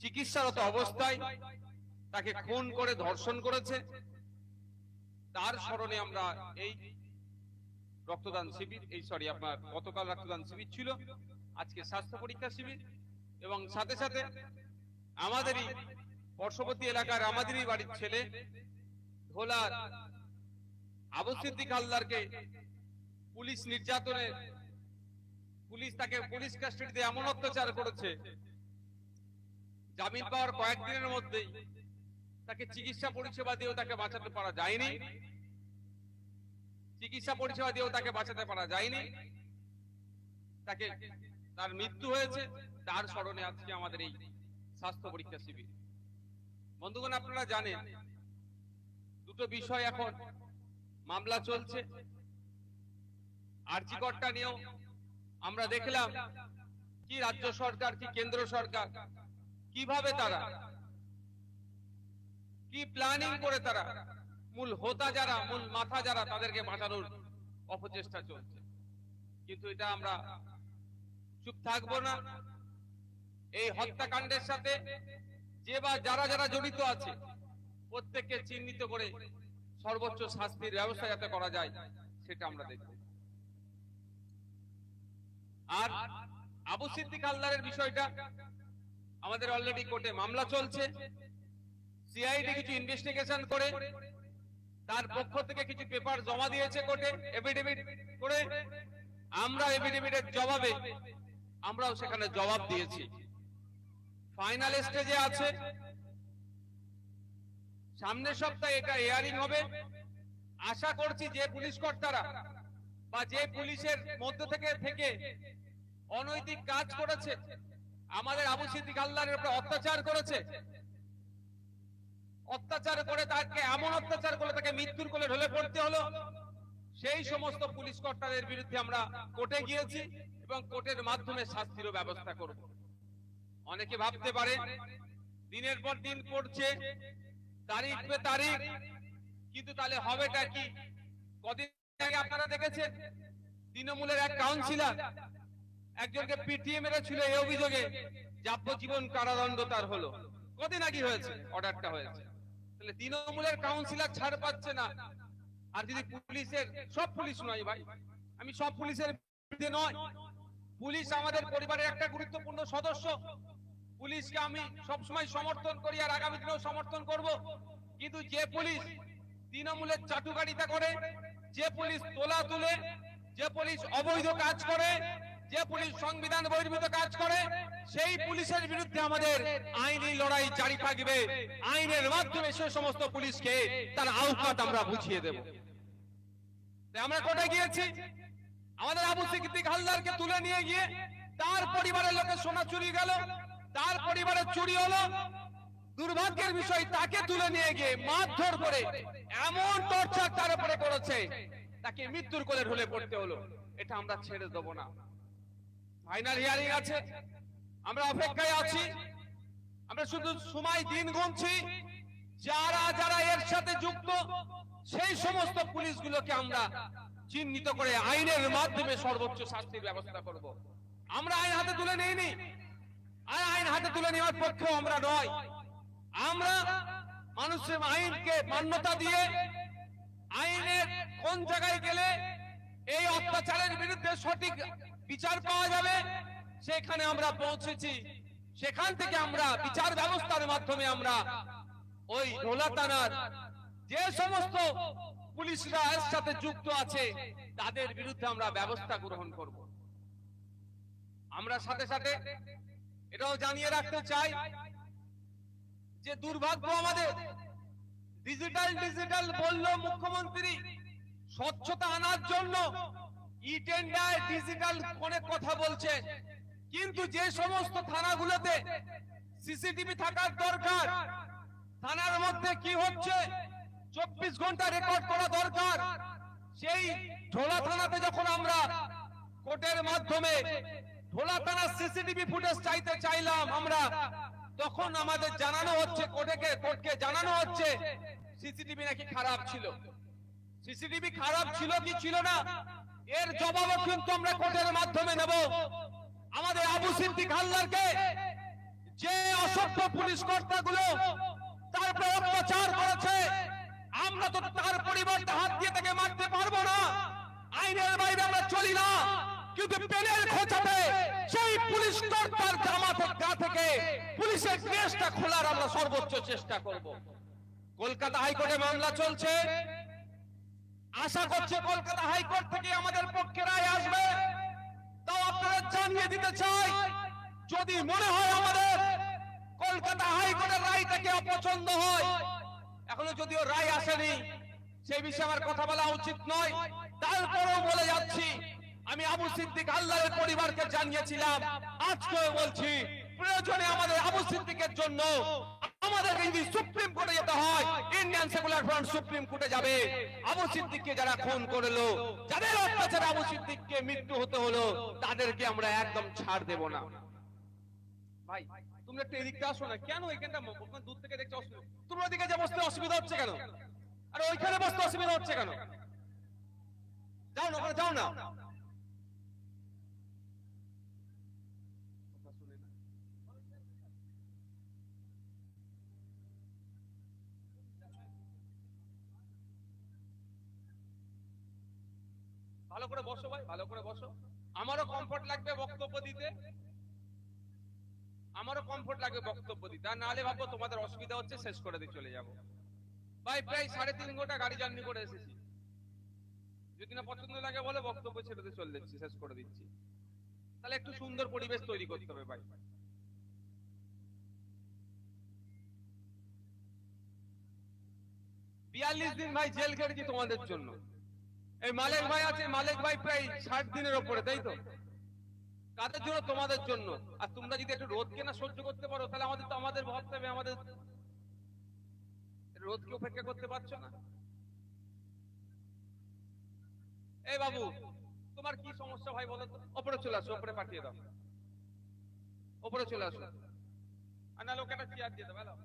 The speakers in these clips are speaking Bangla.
চিকিৎসারত অবস্থায় তাকে খুন করে ধর্ষণ করেছে, তার স্মরণে আমরা এই রক্তদান শিবির, আপনার গতকাল রক্তদান শিবির ছিল, আজকে স্বাস্থ্য পরীক্ষা শিবির, এবং সাথে সাথে আমাদেরই পার্শ্ববর্তী এলাকার আমাদেরই বাড়ির ছেলে ভোলার আবু সিদ্দিক হালদারকে পুলিশ নির্যাতনে, পুলিশ তাকে পুলিশ কাস্টাডিতে এমন অত্যাচার করেছে, জামিন পাওয়ার কয়েকদিনের মধ্যেই তাকে চিকিৎসা পরিষেবা দিয়েও তাকে বাঁচাতে পারা যায়নি, তাকে তার মৃত্যু হয়েছে, তার স্মরণে আজকে আমাদের এই স্বাস্থ্য পরীক্ষা শিবির। বন্ধুগণ, আপনারা জানেন দুটো বিষয় এখন মামলা চলছে। আরজি করটা নিয়েও আমরা দেখলাম কি রাজ্য সরকার কি কেন্দ্র সরকার কিভাবে তারা কি প্ল্যানিং করে তারা মূল হোতা যারা, মূল মাথা যারা, তাদেরকে বাঁচানোর অপচেষ্টা চলছে। কিন্তু এটা আমরা চুপ থাকবো না। এই হত্যাকাণ্ডের সাথে যে বা যারা যারা জড়িত আছে প্রত্যেককে চিহ্নিত করে সর্বোচ্চ শাস্তির ব্যবস্থা যাতে করা যায় সেটা আমরা দেখব। আর আবু সিদ্দিক হালদারের বিষয়টা আমাদের অলরেডি কোর্টে মামলা চলছে। সিআইডি কিছু ইনভেস্টিগেশন করে তার পক্ষ থেকে কিছু পেপার জমা দিয়েছে কোর্টে এফিডেভিট করে। আমরা এফিডেভিটের জবাবে আমরাও সেখানে জবাব দিয়েছি। ফাইনাল স্টেজে আছে, সামনের সপ্তাহে এটা হিয়ারিং হবে। আশা করছি যে পুলিশ কর্তারা বা যে পুলিশের মধ্য থেকে অনৈতিক কাজ করেছে, আমাদের আবু সিদ্দিক হালদারের উপর অত্যাচার করেছে, অত্যাচার করে তাকে এমন অত্যাচার করে তাকে মৃত্যুর কোলে ঢলে পড়তে হলো, সেই সমস্ত পুলিশ কর্তাদের বিরুদ্ধে আমরা কোর্টে গিয়েছি এবং কোর্টের মাধ্যমে শাস্তিরও ব্যবস্থা করব। অনেকে ভাবতে পারে দিনের পর দিন পড়ছে, তারিখ পে তারিখ, কিন্তু তাহলে হবেটা কি? কদিন আগে আপনারা দেখেছেন তৃণমূলের এক কাউন্সিলর একজনকে পিটিয়ে মেরেছিল, এই অভিযোগে যাবজ্জীবন কারাদণ্ড তার হলো। কদিন আগে হয়েছে, অর্ডারটা হয়েছে। তাহলে তৃণমূলের কাউন্সিলর ছাড় পাচ্ছে না, আর যদি পুলিশের, সব পুলিশ নয় ভাই, আমি সব পুলিশের বিরুদ্ধে নয়, পুলিশ আমাদের পরিবারের একটা গুরুত্বপূর্ণ সদস্য, পুলিশকে আমি সবসময় সমর্থন করি আর আগামী দিনেও সমর্থন করব। কিন্তু যে পুলিশ তৃণমূলের চাটুকারিতা করে, যে পুলিশ তোলা তুলে, যে পুলিশ অবৈধ কাজ করে, যে পুলিশ সংবিধান বহির্ভূত কাজ করে, সেই পুলিশের বিরুদ্ধে আমাদের আইনি লড়াই জারি থাকবে। আইনের মাধ্যমে সে সমস্ত পুলিশকে তার আওকাত আমরা বুঝিয়ে দেব। আমরা কোর্টে গিয়েছি, আমাদের আবু সিদ্দিক হালদারকে তুলে নিয়ে গিয়ে তার পরিবারের লোকের সোনা চুরি গেল, তার পরিবারের চুরি হলো। দুর্ভাগ্যের বিষয়, তাকে তুলে নিয়ে গিয়ে মারধর করে এমন টর্চার তার উপরে করেছে, তাকে মৃত্যুর কোলে ঢলে পড়তে হলো। এটা আমরা ছেড়ে দেব না। ফাইনাল হিয়ারিং আছে, আমরা অপেক্ষায় আছি। আমরা শুধু সময় দিন গুনছি। যারা যারা এর সাথে যুক্ত সেই সমস্ত পুলিশগুলোকে আমরা চিহ্নিত করে আইনের মাধ্যমে সর্বোচ্চ শাস্তির ব্যবস্থা করব। আমরা আইন হাতে তুলে নেইনি, আর আইন হাতে তুলে নেওয়ার পক্ষেও আমরা নয়। আমরা মানুষের আইনকে মান্যতা দিয়ে আইনের কোন জায়গায় গেলে এই অত্যাচারের বিরুদ্ধে সঠিক বিচার পাওয়া যাবে সেখানে আমরা পৌঁছেছি। সেখান থেকে আমরা বিচার ব্যবস্থার মাধ্যমে আমরা ওই ঢোলা থানার যে সমস্ত পুলিশরা এর সাথে যুক্ত আছে তাদের বিরুদ্ধে আমরা ব্যবস্থা গ্রহণ করব। আমরা সাথে সাথে এটাও জানিয়ে রাখতে চাই যে দুর্ভাগ্য আমাদের, ডিজিটাল বলল মুখ্যমন্ত্রী স্বচ্ছতা আনার জন্য, ই-টেন্ডার ডিজিটাল অনেক কথা বলছে, কিন্তু যে সমস্ত থানাগুলোতে সিসিটিভি থাকার দরকার, থানার মধ্যে কি হচ্ছে 24 ঘন্টা রেকর্ড করা দরকার। সেই ঢোলা থানাতে যখন আমরা কোর্টের মাধ্যমে ঢোলা থানার সিসিটিভি ফুটেজ চাইতে চাইলাম আমরা, তখন আমাদের জানানো হচ্ছে, কোর্টকে জানানো হচ্ছে সিসিটিভি নাকি খারাপ ছিল। সিসিটিভি খারাপ ছিল কি ছিল না এর জবাবও কিন্তু আমরা কোর্টের মাধ্যমে নেব। আমাদের আবু সিদ্দিক হালদারকে যে অসভ্য পুলিশ কর্তাগুলো তারপরে অত্যাচার করেছে, আমরা তো তার পরিবর্তে হাত দিয়ে তাকে মারতে পারবো না, আইনের বাইরে আমরা চলি না, কিন্তু পেনের খোঁচাতে সেই পুলিশ কর্তার জামা গা থেকে পুলিশের ড্রেসটা খোলার আমরা সর্বোচ্চ চেষ্টা করব। কলকাতা হাইকোর্টে মামলা চলছে, আশা করছে কলকাতা হাইকোর্ট থেকে আমাদের পক্ষে রায় আসবে। তাও আপনারা জানিয়ে দিতে চাই, যদি মনে হয় আমাদের কলকাতা হাইকোর্টের রায়টাকে অপছন্দ হয়, এখনো যদিও রায় আসেনি, সেই বিষয়ে আমার কথা বলা উচিত নয়, তারপরেও বলে যাচ্ছি, আমি আবু সিদ্দিক আল্লাহর পরিবারকে জানিয়েছিলাম, আজকেও বলছি, প্রয়োজনে আমাদের আবু সিদ্দিকের জন্য আমাদেরকে যদি সুপ্রিম কোর্টে যেতে হয়, ইন্ডিয়ান সেকুলার ফ্রন্ট সুপ্রিম কোর্টে যাবে। আবু সিদ্দিককে যারা খুন করলো, যাদের অত্যাচারে আবু সিদ্দিককে মৃত্যু হতে হলো, তাদেরকে আমরা একদম ছাড় দেব না। ভাই তুমি একটু এদিকটা আসো না, কেন এখানটা দূর থেকে দেখছো অসুবিধা, তুমি ওদিকে যে বসতে অসুবিধা হচ্ছে কেন, আর ওইখানে বসতে অসুবিধা হচ্ছে কেন? যাও না, ওখানে যাও না। ভালো করে বসো ভাই, ভালো করে বসো। আমারও কমফোর্ট লাগবে বক্তব্য দিতে, আমারও কমফোর্ট লাগবে বক্তব্য দিতে, আর নাহলে ভাববো তোমাদের অসুবিধা হচ্ছে, শেষ করে দিয়ে চলে যাবো। ভাই প্রায় 3.5 ঘন্টা গাড়ি জার্নি করে এসেছি, যদি না পছন্দ লাগে বলে বক্তব্য ছেড়ে দিয়ে চলে যাচ্ছি, শেষ করে দিচ্ছি। তাহলে একটু সুন্দর পরিবেশ তৈরি করতে হবে ভাই। 42 দিন ভাই জেল খেটেছি তোমাদের জন্য। এই মালিক ভাই আছে, মালিক ভাই প্রায় 60 দিনের ওপরে, তাই তো? কাদের জন্য? তোমাদের জন্য। আর তোমরা যদি একটু রোদকে না সহ্য করতে পারো, তাহলে আমাদের ভাবতে হবে, আমাদের রোদকে উপেক্ষা করতে পারছো না। এই বাবু, তোমার কি সমস্যা ভাই বলো তো? ওপরে চলে আসো, ওপরে পাঠিয়ে দাও, ওপরে চলে আসো। আর না লোক একটা চেয়ার দিয়ে দাও।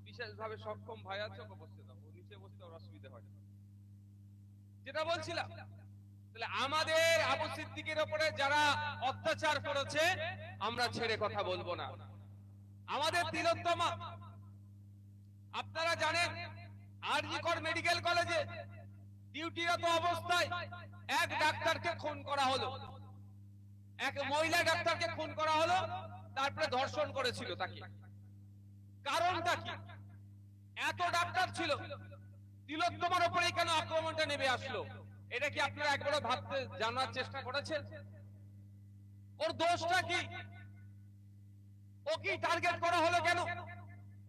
বিশেষভাবে সক্ষম ভাই আছে, ওকে বসতে দাও, ও নিচে বসতে ওর অসুবিধা হয়। যেটা বলছিলাম, তাহলে আমাদের আবু সিদ্দিকের উপরে যারা অত্যাচার করেছে, আমরা ছেড়ে কথা বলবো না। আমাদের তিলোত্তমা, আপনারা জানেন, আরজি কর মেডিকেল কলেজে ডিউটিরত অবস্থায় এক ডাক্তারকে খুন করা হলো, এক মহিলা ডাক্তারকে খুন করা হলো, তারপরে ধর্ষণ করেছিল তাকে। কারণটা কি? এত ডাক্তার ছিল, তিলোত্তমার উপরে কেন আক্রমণটা নেমে আসলো? এটা কি আপনারা একবারও ভাবতে জানার চেষ্টা করেছেন? ওর দোষটা কি? ও কি টার্গেট করা হলো কেন?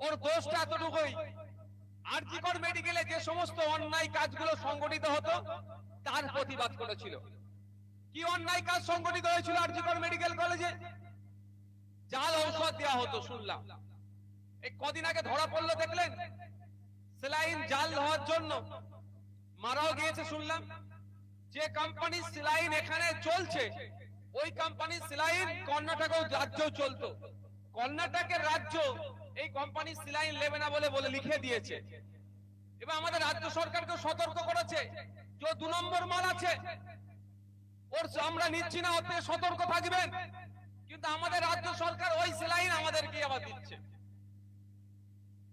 ওর দোষটা এতটুকুই, আরজি কর মেডিকেলে যে সমস্ত অন্যায় কাজগুলো সংগঠিত হতো তার প্রতিবাদ করেছিল। কি অন্যায় কাজ সংগঠিত হয়েছিল আরজি কর মেডিকেল কলেজে? জাল ঔষধ দেওয়া হতো শুনলাম। এই কদিন আগে ধরা পড়লো, দেখলেন? সেলাইন জাল হওয়ার জন্য মারাও গিয়েছে শুনলাম। যে কোম্পানির সেলাইন এখানে চলছে, ওই কোম্পানির সেলাইন কর্ণাটক রাজ্যেও চলতো। কর্ণাটকের রাজ্য এই কোম্পানির সেলাইন নেবে না বলে লিখে দিয়েছে, এবং আমাদের রাজ্য সরকারকে সতর্ক করেছে যে 2 নম্বর মাল আছে, ওর আমরা নিচ্ছি না, ওতে সতর্ক থাকবেন। কিন্তু আমাদের রাজ্য সরকার ওই সেলাইন আমাদেরকে আবার দিচ্ছে।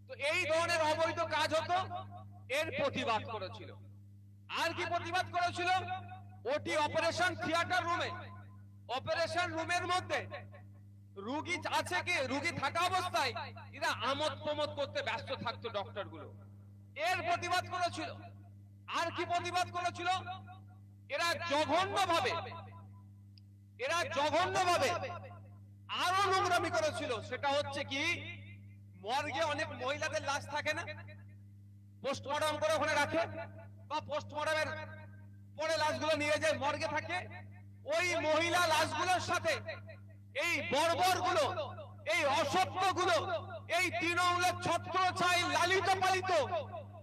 তো এই ধরনের অবৈধ কাজ হতো, এর প্রতিবাদ করেছিল। আর কি প্রতিবাদ করেছিল? ওটি অপারেশন থিয়েটার রুমে, অপারেশন রুমের মধ্যে রোগী আছে কি, রোগী থাকা অবস্থায় এরা আমোদ প্রমোদ করতে ব্যস্ত থাকতো ডক্টর গুলো, এর প্রতিবাদ করেছিল। আর কি প্রতিবাদ করেছিল? এরা জঘন্যভাবে আরো নোংরামি করেছিল। সেটা হচ্ছে কি, মর্গে অনেক মহিলাদের লাশ থাকে না, পোস্টমর্টম করে ওখানে রাখে, বা পোস্টমর্টমের পরে লাশগুলো নিয়ে যায় মর্গে থাকে, ওই মহিলা লাশগুলোর সাথে এই বর্বরগুলো, এই অসভ্যগুলো, এই তৃণমূলের ছত্রছাই লালিত পালিত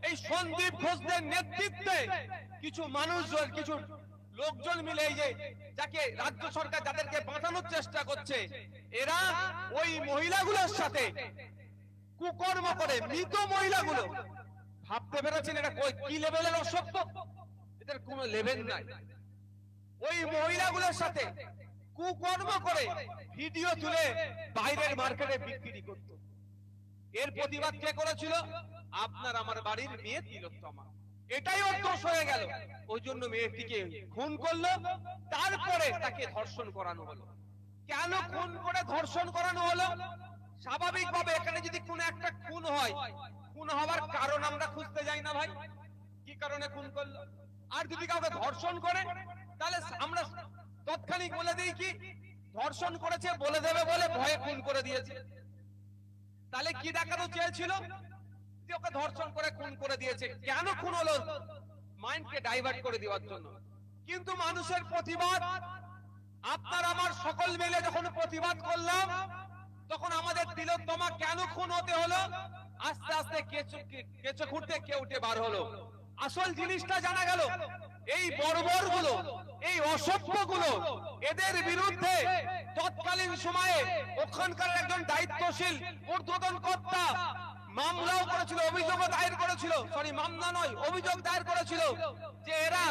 এই সন্দীপ ঘোষদের নেতৃত্বে কিছু মানুষজন, কিছু লোকজন মিলে, এই যে যাকে রাজ্য সরকার যাদেরকে বাঁচানোর চেষ্টা করছে, এরা ওই মহিলাগুলোর সাথে কুকর্ম করে। মৃত মহিলাগুলো, ভাবতে পেরেছেন এটা কি লেভেলের অসভ্য? এদের কোনো লেভেল নাই। ওই মহিলাগুলোর সাথে কুকর্ম করে ভিডিও তুলে বাইরের মার্কেটে বিক্রি করত। এর প্রতিবাদ কে করেছিল? আপনার আমার বাড়ির মেয়ে তিলোত্তমা। এটাই ওর দোষ হয়ে গেল। ওই জন্য মেয়েটিকে খুন করলো, তারপরে তাকে ধর্ষণ করানো হলো। কেন খুন করে ধর্ষণ করানো হলো? স্বাভাবিকভাবে এখানে যদি কোনো একটা খুন হয়, খুন হওয়ার কারণ আমরা খুঁজতে যাই না ভাই, কি কারণে খুন করলো? আর যদি কাউকে ধর্ষণ করে তাহলে আমরা তৎক্ষণিক বলে দিই কি ধর্ষণ করেছে, বলে দেবে বলে ভয়ে খুন করে দিয়েছে। তাহলে কি দেখানো চেয়েছিল? যে ওকে ধর্ষণ করে খুন করে দিয়েছে। কেন খুন হলো? মাইন্ডকে ডাইভার্ট করে দেওয়ার জন্য। কিন্তু মানুষের প্রতিবাদ, আপনার আমার সকল মিলে যখন প্রতিবাদ করলাম, তখন আমাদের তিলোত্তমা কেন খুন হতে হলো? আস্তে আস্তে কেঁচো খুঁড়তে কেউ উঠে বার হলো। আসল জিনিসটা জানা গেল। এই বর্বর গুলো, এই অসভ্য গুলো, এদের বিরুদ্ধে তৎকালীন সময়ে ওখানকার একজন দায়িত্বশীল ঊর্ধ্বতন কর্তা মামলাও করেছিল, অভিযোগও দায়ের করেছিল, সরি মামলা নয় অভিযোগ দায়ের করেছিল যে এরা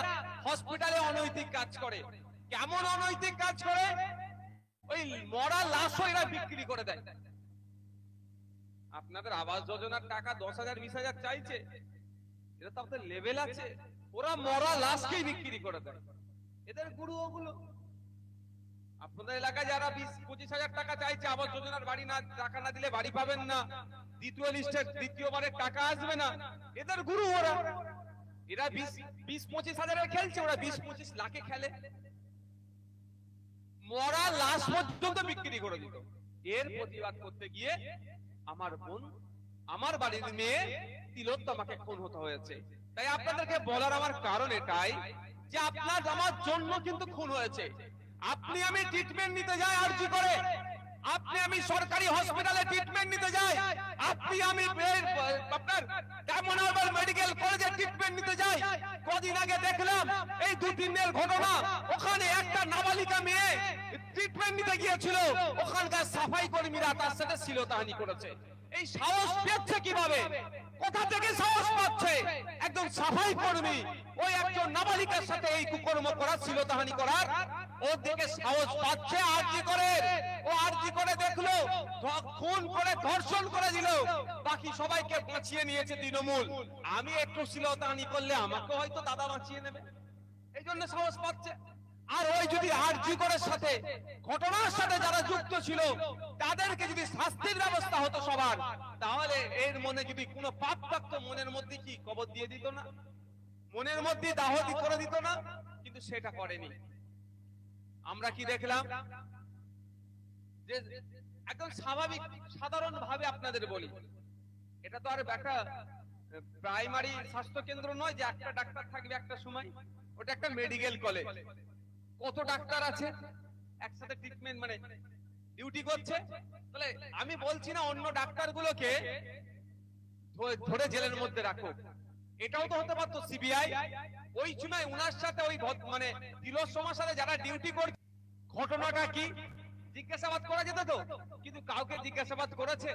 হসপিটালে অনৈতিক কাজ করে। কেমন অনৈতিক কাজ করে? ওই মরা লাশও এরা বিক্রি করে দেয়। আপনাদের আবাস যোজনার টাকা 10,000 20,000 চাইছে, এটা তো আপনাদের লেভেল আছে। ওরা মরা লাশকেই বিক্রি করে দেয়। এদের গুরু ওগুলো। আপনাদের এলাকায় যারা 20-25,000 টাকা চাইছে আবাস যোজনার বাড়ি না, টাকা না দিলে বাড়ি পাবেন না, দ্বিতীয় লিস্টের দ্বিতীয়বারের টাকা আসবে না, এদের গুরু ওরা। এরা 20-25 হাজারের খেলছে, ওরা 20-25 লাখে খেলে। মরা লাশ পর্যন্ত বিক্রি করে দিত। এর প্রতিবাদ করতে গিয়ে আমার বোন, আমার বাড়ির মেয়ে তিলোত্তমাকে খুন হতে হয়েছে। তাই আপনাদেরকে বলার আমার কারণ এটাই যে আপনার আমার জন্য কিন্তু খুন হয়েছে। আপনি আমি ট্রিটমেন্ট নিতে যাই আরজি করে, আপনি আমি সরকারি হসপিটালে ট্রিটমেন্ট নিতে যাই, আপনি আমি আপনার ডায়মন্ড হারবার মেডিকেল কলেজে ট্রিটমেন্ট নিতে যাই। কদিন আগে দেখলাম এই 2-3 দিনের ঘটনা, ওখানে একটা নাবালিকা মেয়ে ট্রিটমেন্ট নিতে গিয়েছিল, ওখানকার সাফাই কর্মীরা তার সাথে শ্লীলতাহানি করেছে। এই সাহস পেয়েছে কিভাবে? কোথা থেকে সাহস পাচ্ছে একজন সাফাই কর্মী ওই একজন নাবালিকার সাথে এই কুকর্ম করার, শ্লীলতাহানি করার? ওর দিকে সাহস পাচ্ছে আরজি করে। ও আরজি করে দেখলো, খুন করে ধর্ষণ করে দিল, বাকি সবাইকে বাঁচিয়ে নিয়েছে তৃণমূল। আমি একটু শ্লীলতাহানি করলে আমাকে হয়তো দাদা বাঁচিয়ে নেবে, এই জন্য সাহস পাচ্ছে। আর ওই যদি আরজি করার সাথে ঘটনার সাথে যারা যুক্ত ছিল তাদেরকে যদি শাস্তির ব্যবস্থা হতো সবার, তাহলে এর মনে যদি কোনো পাপ থাকতো, মনের মধ্যে কি কবর দিয়ে দিত না, মনের মধ্যে দাহতি করে দিত না? কিন্তু সেটা করেনি। আমরা কি দেখলাম? যে একদম স্বাভাবিক সাধারণ ভাবে আপনাদের বলি, এটা তো আর একটা প্রাইমারি স্বাস্থ্য কেন্দ্র নয় যে একটা ডাক্তার থাকবে একটা সময়, ওটা একটা মেডিকেল কলেজ। কত ডাক্তার আছে একসাথে ট্রিটমেন্ট মানে ডিউটি করছে। তাহলে আমি বলছি না অন্য ডাক্তারগুলোকে ধরে জেলের মধ্যে রাখো, এটাও তো হতে পারতো সিবিআই। ওই সময় উনার সাথে ওই মানে তিলোত্তমার সাথে যারা ডিউটি করছে, ঘটনাটা কি জিজ্ঞাসাবাদ করা যেত তো, কিন্তু কাউকে জিজ্ঞাসাবাদ করেছে?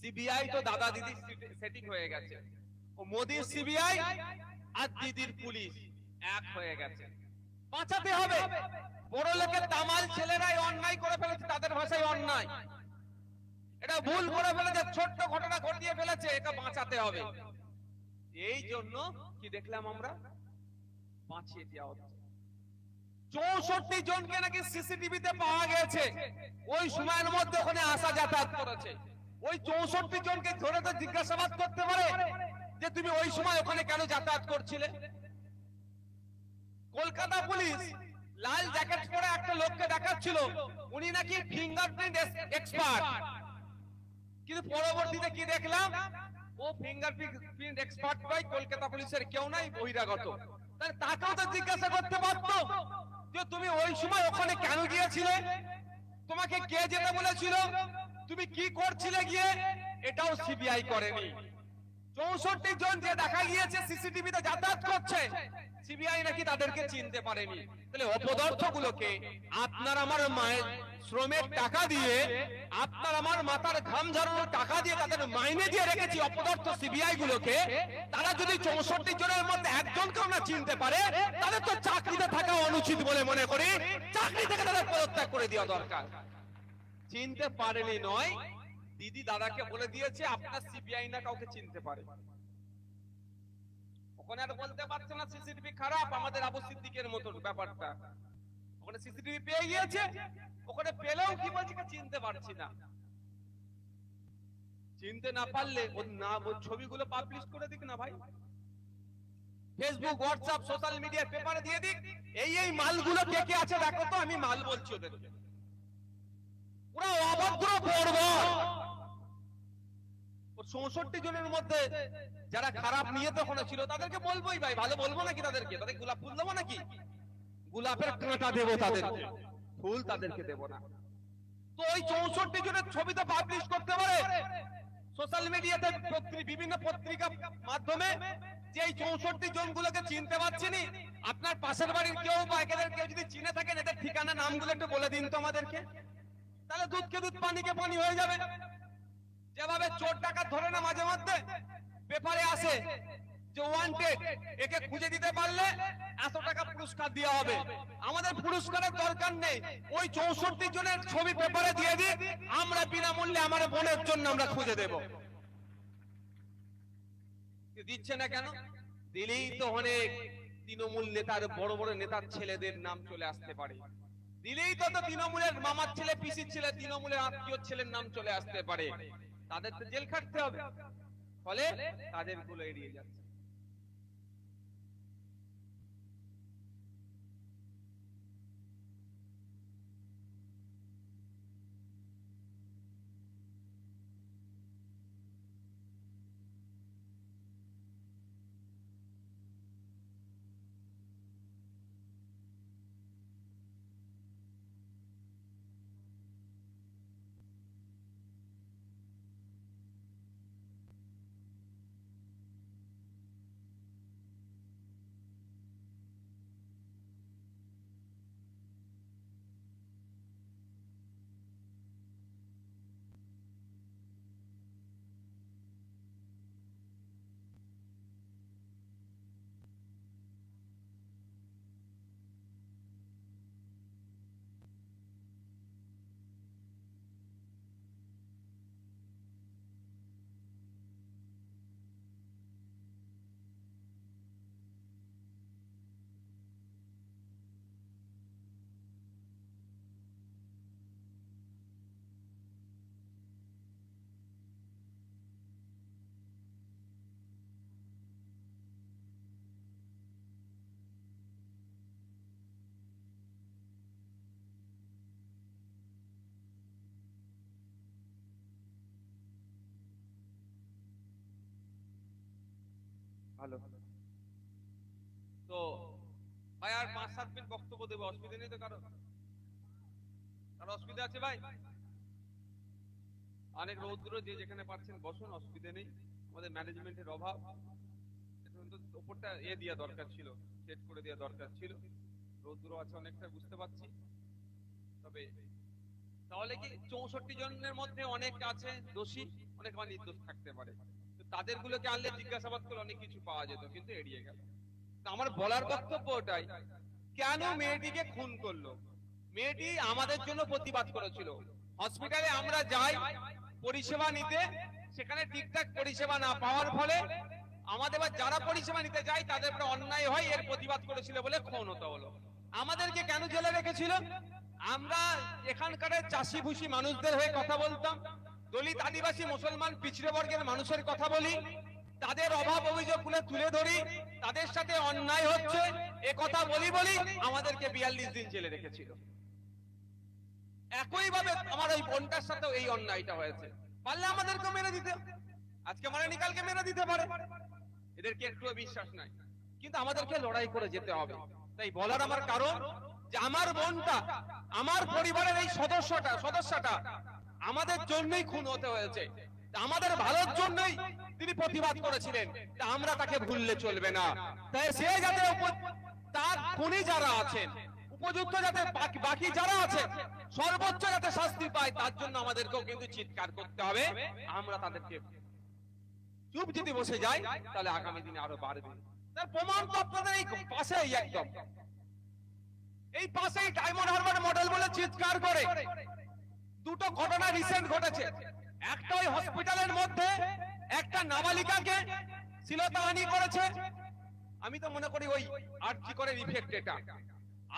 সিবিআই তো দাদা দিদি সেটিং হয়ে গেছে। ও মোদির সিবিআই আর দিদির পুলিশ এক হয়ে গেছে। বাঁচাতে হবে। বড় লোকের দামাল ছেলেরাই অন্যায় করে ফেলেছে, তাদের ভাষায় অন্যায়। এটা ভুল করে ফেলেছে, ছোট্ট ঘটনা ঘটিয়ে ফেলেছে, এটা বাঁচাতে হবে। এই জন্য কি দেখলাম আমরা? বাঁচিয়ে দেওয়া হচ্ছে। 64 জনকে নাকি সিসিটিভিতে পাওয়া গেছে ওই সময়ের মধ্যে ওখানে আসা যাতায়াত করেছে। ওই 64 জনকে ধরে তো জিজ্ঞাসাবাদ করতে পারে যে তুমি ওই সময় ওখানে কেন যাতায়াত করছিলে। কলকাতা পুলিশ লাল জ্যাকেট পরে একটা লোককে দেখাচ্ছিল, উনি নাকি ফিঙ্গারপ্রিন্ট এক্সপার্ট, কিন্তু পরবর্তীতে কি দেখলাম ও ফিঙ্গারপ্রিন্ট এক্সপার্ট নয়, কলকাতা পুলিশের কেউ নাই, বহিরাগত। তাহলে তাকেও তো জিজ্ঞাসা করতে পারতো যে তুমি ওই সময় ওখানে কেন গিয়েছিলে, তোমাকে কে যেতে বলেছিল, তুমি কি করছিলে গিয়ে? এটাও সিবিআই করেনি। 64 জন যে দেখা গিয়েছে সিসিটিভিতে যাতায়াত করছে, সিবিআই নাকি তাদেরকে চিনতে পারেনি। তাহলে অপদার্থ গুলোকে আপনার আমার মায়ের শ্রমের টাকা দিয়ে, আপনার আমার মাথার ঘাম ঝরানোর টাকা দিয়ে তাদের মাইনে দিয়ে রেখেছি অপদার্থ সিবিআই গুলোকে। তারা যদি 64 জনের মধ্যে একজনকেও না চিনতে পারে, তাদের তো চাকরিতে থাকা অনুচিত বলে মনে করি। চাকরি থেকে তাদের পদত্যাগ করে দেওয়া দরকার। চিনতে পারেনি নয়, দিদি দাদাকে বলে দিয়েছে আপনার সিবিআই না কাউকে চিনতে পারে। ওখানে আর বলতে পারছে না সিসিটিভি খারাপ, আমাদের আবু সিদ্দিকের মতো ব্যাপারটা। ওখানে সিসিটিভি পেয়ে গিয়েছে, ওখানে পেলেও কি বলছে চিনতে পারছি না। চিনতে না পারলে ওর নাম ওর ছবিগুলো পাবলিশ করে দিক না ভাই, ফেসবুক হোয়াটসঅ্যাপ সোশ্যাল মিডিয়া পেপারে দিয়ে দিক। এই মালগুলো কে কে আছে দেখো তো, আমি মাল বলছি ওদেরকে। ওরা অভদ্র বর্বর। 64 জনের মধ্যে যারা খারাপ নিয়ে তখন ছিল তাদেরকে বলবোই ভাই, ভালো বলবো নাকি তাদেরকে? তাদের গোলাপ ফুল দেবো নাকি? গোলাপের কাঁটা দেবো তাদেরকে, ফুল তাদেরকে দেবো না। তো ওই 64 জনের ছবি তো পাবলিশ করতে পারে সোশ্যাল মিডিয়াতে, বিভিন্ন পত্রিকা মাধ্যমে, যে এই 64 জন গুলোকে চিনতে পারছেনি। আপনার পাশের বাড়ির কেউ বা এদের কেউ যদি চিনে থাকেন, এদের ঠিকানা নামগুলো একটু বলে দিন তো আমাদেরকে, তাহলে দুধকে দুধ পানিকে পানি হয়ে যাবে। যেভাবে চোর ডাকাত ধরে না মাঝে মধ্যে পেপারে আসে যে ওয়ান্টেড, একে খুঁজে দিতে পারলে এত টাকা পুরস্কার দেওয়া হবে। আমাদের পুরস্কারের দরকার নেই, ওই 64 জনের ছবি পেপারে দিয়ে দিই, আমরা বিনামূল্যে আমার বোনের জন্য আমরা খুঁজে দেব। দিচ্ছে না কেন? দিলেই তো অনেক তৃণমূল নেতার, বড় বড় নেতার ছেলেদের নাম চলে আসতে পারে। দিলেই তো তৃণমূলের মামার ছেলে, পিসির ছেলে, তৃণমূলের আত্মীয় ছেলের নাম চলে আসতে পারে। তাদের তো জেল খাটতে হবে, ফলে তাদের গুলো এড়িয়ে যাচ্ছে। ভালো তো ভাই, আর 5-7 মিনিট বক্তব্য দেবো, অসুবিধা নেই তো? কারো অসুবিধা আছে ভাই? অনেক রৌদ্র, যে যেখানে পাচ্ছেন বসুন, অসুবিধা নেই। আমাদের ম্যানেজমেন্টের অভাব, উপরটা দেওয়া দরকার ছিল, সেট করে দেওয়া দরকার ছিল। রৌদ্র আছে অনেকটা, বুঝতে পারছি। তবে তাহলে কি 64 জনের মধ্যে অনেক আছে দোষী, অনেক আবার নির্দোষ থাকতে পারে। তাদের গুলোকে আনলে জিজ্ঞাসাবাদ করে অনেক কিছু পাওয়া যেত, কিন্তু এড়িয়ে গেল। আমার বলার বক্তব্য ওটাই, কেন মেয়েটিকে খুন করলো? মেয়েটি আমাদের জন্য প্রতিবাদ করেছিল। হসপিটালে আমরা যাই পরিষেবা নিতে, সেখানে ঠিকঠাক পরিষেবা না পাওয়ার ফলে আমাদের যারা পরিষেবা নিতে যায় তাদের উপরে অন্যায় হয়, এর প্রতিবাদ করেছিল বলে খুন হতে হলো। আমাদেরকে কেন জেলে রেখেছিল? আমরা এখানকার চাষি ভুষি মানুষদের হয়ে কথা বলতাম, দলিত আদিবাসী মুসলমান পিছড়ে বর্গের মানুষের কথা বলি, তাদের অভাব অভিযোগ তুলে ধরি, তাদের সাথে অন্যায় হচ্ছে এ কথা বলি আমাদেরকে 42 দিন জেলে রেখেছিল। একইভাবে আমার ওই বোনটার সাথেও এই অন্যায়টা হয়েছে। পারলে আমাদেরকে মেরে দিতে, আজকে মারেনি কালকে মেরে দিতে পারে, এদেরকে একটু বিশ্বাস নাই, কিন্তু আমাদেরকে লড়াই করে যেতে হবে। তাই বলার আমার কারণ যে আমার বোনটা, আমার পরিবারের এই সদস্যটা আমাদের জন্যই খুন হতে হয়েছে, আমাদের ভালোর জন্যই তিনি প্রতিবাদ করেছিলেন, আমরা তাকে ভুললে চলবে না। তাই সে যাতে তার খুনি যারা আছেন, উপযুক্ত যাতে বাকি যারা আছে সর্বোচ্চ যাতে শাস্তি পায়, তার জন্য আমাদেরকেও কিন্তু চিৎকার করতে হবে। আমরা তাদেরকে চুপ যদি বসে যাই তাহলে আগামী দিনে আরো বাড়বে। তার প্রমাণ তো আপনাদের এই পাশেই, একদম এই পাশেই ডায়মন্ড হারবার মডেল বলে চিৎকার করে দুটো ঘটনা রিসেন্ট ঘটেছে। একটা ওই হসপিটালের মধ্যে একটা নাবালিকাকে শ্লীলতাহানি করেছে, আমি তো মনে করি ওই আরজি করে ইফেক্ট এটা।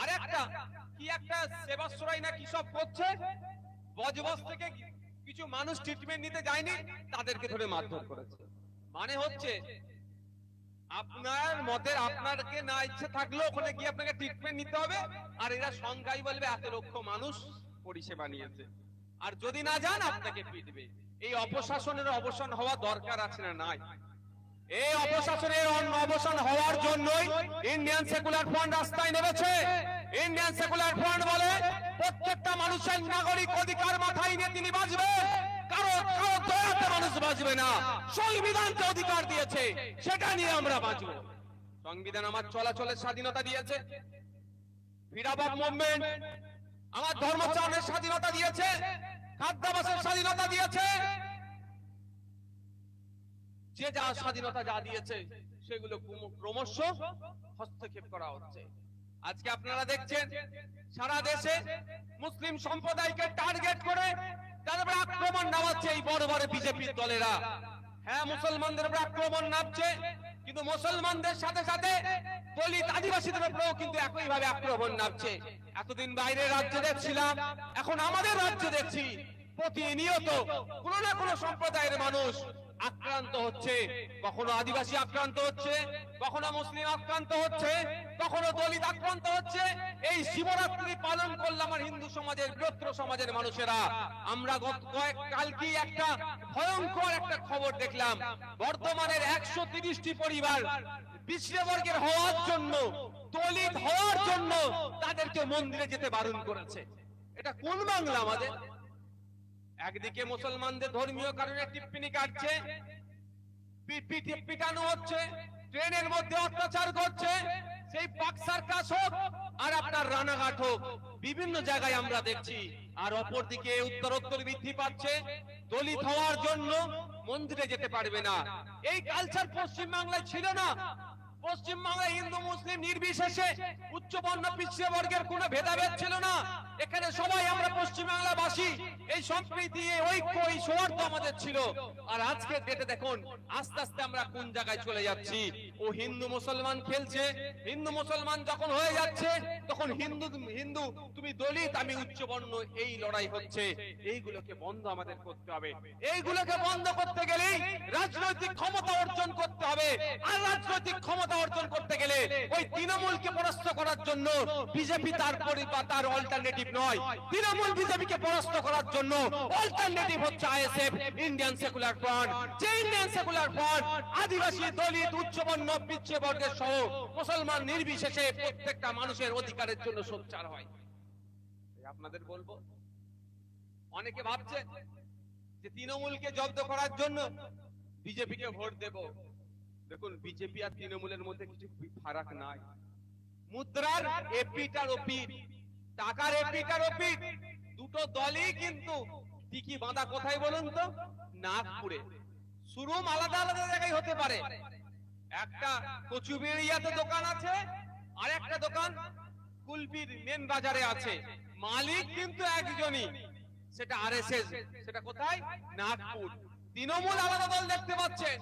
আর একটা কি একটা সেবাশ্রয় না কি সব করছে, বজবজ থেকে কিছু মানুষ ট্রিটমেন্ট নিতে যায়নি, তাদেরকে ধরে মারধর করেছে। মানে হচ্ছে আপনার মতের আপনাকে না ইচ্ছে থাকলেও ওখানে গিয়ে আপনাকে ট্রিটমেন্ট নিতে হবে, আর এরা সংখ্যাই বলবে এত লক্ষ মানুষ পরিষেবা নিয়েছে, আর যদি না যান আপনাকে পিটবে। এই অপশাসনের অবসান হওয়া দরকার আছে না নাই? এই অপশাসনের অবসান হওয়ার জন্যই ইন্ডিয়ান সেকুলার ফ্রন্ট রাস্তায় নেমেছে। ইন্ডিয়ান সেকুলার ফ্রন্ট বলে প্রত্যেকটা মানুষের নাগরিক অধিকার মাথায় নিয়ে তিনি বাঁচবেন, কারো দয়াতে মানুষ বাঁচবে না। সংবিধানকে অধিকার দিয়েছে, সেটা নিয়ে আমরা বাঁচবো। সংবিধান আমার চলাচলের স্বাধীনতা দিয়েছে, ফ্রিডম অফ মুভমেন্ট আমার ধর্মচর্চার স্বাধীনতা দিয়েছে, খাদ্যাভ্যাসের স্বাধীনতা দিয়েছে, যে যা স্বাধীনতা যা দিয়েছে সেগুলো ক্রমশ হস্তক্ষেপ করা হচ্ছে। আজকে আপনারা দেখছেন সারা দেশে মুসলিম সম্প্রদায়কে টার্গেট করে তাদের উপর আক্রমণ নামাচ্ছে এই বড় বড় বিজেপি দলেরা। হ্যাঁ, মুসলমানদের উপর আক্রমণ নামছে, কিন্তু মুসলমানদের সাথে সাথে দলিত আদিবাসীদের উপরেও কিন্তু একইভাবে আক্রমণ নামছে। এতদিন বাইরের রাজ্যে দেখছিলাম, এখন আমাদের রাজ্যে দেখছি প্রতিনিয়ত কোন না কোন সম্প্রদায়ের মানুষ আক্রান্ত হচ্ছে। কখনো আদিবাসী আক্রান্ত হচ্ছে, কখনো মুসলিম আক্রান্ত হচ্ছে, কখনো দলিত আক্রান্ত হচ্ছে। এই শিবরাত্রি পালন করলাম আমার হিন্দু সমাজের বৃহত্তর সমাজের মানুষেরা। আমরা কালকে একটা ভয়ঙ্কর একটা খবর দেখলাম, বর্ধমানের 130টি পরিবার পিছিয়ে বর্গের হওয়ার জন্য, দলিত হওয়ার জন্য তাদেরকে মন্দিরে যেতে বারণ করেছে। এটা কোন বাংলা আমাদের? একদিকে মুসলমানদের ধর্মীয় কারণে টিপ্পনি কাটছে, পিটানো হচ্ছে, ট্রেনের মধ্যে অত্যাচার করছে, সেই পাক সার্কাস হোক আর আপনার রানাঘাট হোক, বিভিন্ন জায়গায় আমরা দেখছি। আর অপরদিকে উত্তরোত্তর বৃদ্ধি পাচ্ছে, দলিত হওয়ার জন্য মন্দিরে যেতে পারবে না। এই কালচার পশ্চিমবাংলায় ছিল না। পশ্চিমবাংলায় হিন্দু মুসলিম নির্বিশেষে উচ্চ বর্ণ পিছিয়ে বর্গের কোনো ভেদাভেদ ছিল না। এখানে সবাই আমরা পশ্চিমবাংলাবাসী, এই সম্প্রীতি, এই ঐক্য, এই সৌহার্দ্য আমাদের ছিল। আর আজকে ডেটে দেখুন আস্তে আস্তে আমরা কোন জায়গায় চলে যাচ্ছি। ও হিন্দু মুসলমান খেলছে, হিন্দু মুসলমান যখন হয়ে যাচ্ছে তখন হিন্দু হিন্দু তুমি দলিত আমি উচ্চ বর্ণ, এই লড়াই হচ্ছে। এইগুলোকে বন্ধ আমাদের করতে হবে। এইগুলোকে বন্ধ করতে গেলেই রাজনৈতিক ক্ষমতা অর্জন করতে হবে। আর রাজনৈতিক ক্ষমতা অর্জন করতে গেলে ওই তৃণমূলকে পরাস্ত করার জন্য বিজেপি তার তার অল্টারনেটিভ নয়। তৃণমূল বিজেপিকে পরাস্ত করার জন্য অল্টারনেটিভ হচ্ছে আইএসএফ, ইন্ডিয়ান সেকুলার ফ্রন্ট। যে ইন্ডিয়ান সেকুলার ফ্রন্ট আদিবাসী, দলিত, উচ্চবর্ণ, পিছিয়ে বর্গের সহ মুসলমান নির্বিশেষে প্রত্যেকটা মানুষের অধিকারের জন্য সোচ্চার হয়। আপনাদের বলবো, অনেকে ভাবছে যে তৃণমূলকে জব্দ করার জন্য বিজেপিকে ভোট দেব। দেখুন, বিজেপি আর তৃণমূলের মধ্যে কিছু ফারাক নাই। মুদ্রার এপিট আর ওপিট, টাকার এপিট আর ওপিট, দুটো দলই কিন্তু টিকি বাঁধা কোথায় বলুন তো? নাগপুরে। শোরুম আলাদা আলাদা জায়গায় হতে পারে, একটা কচুবেড়িয়াতে দোকান আছে আর একটা দোকান কুলপির মেন বাজারে আছে, মালিক কিন্তু একজনই, সেটা আরএসএস। সেটা কোথায়? নাগপুর। তৃণমূল আলাদা দল দেখতে পাচ্ছেন,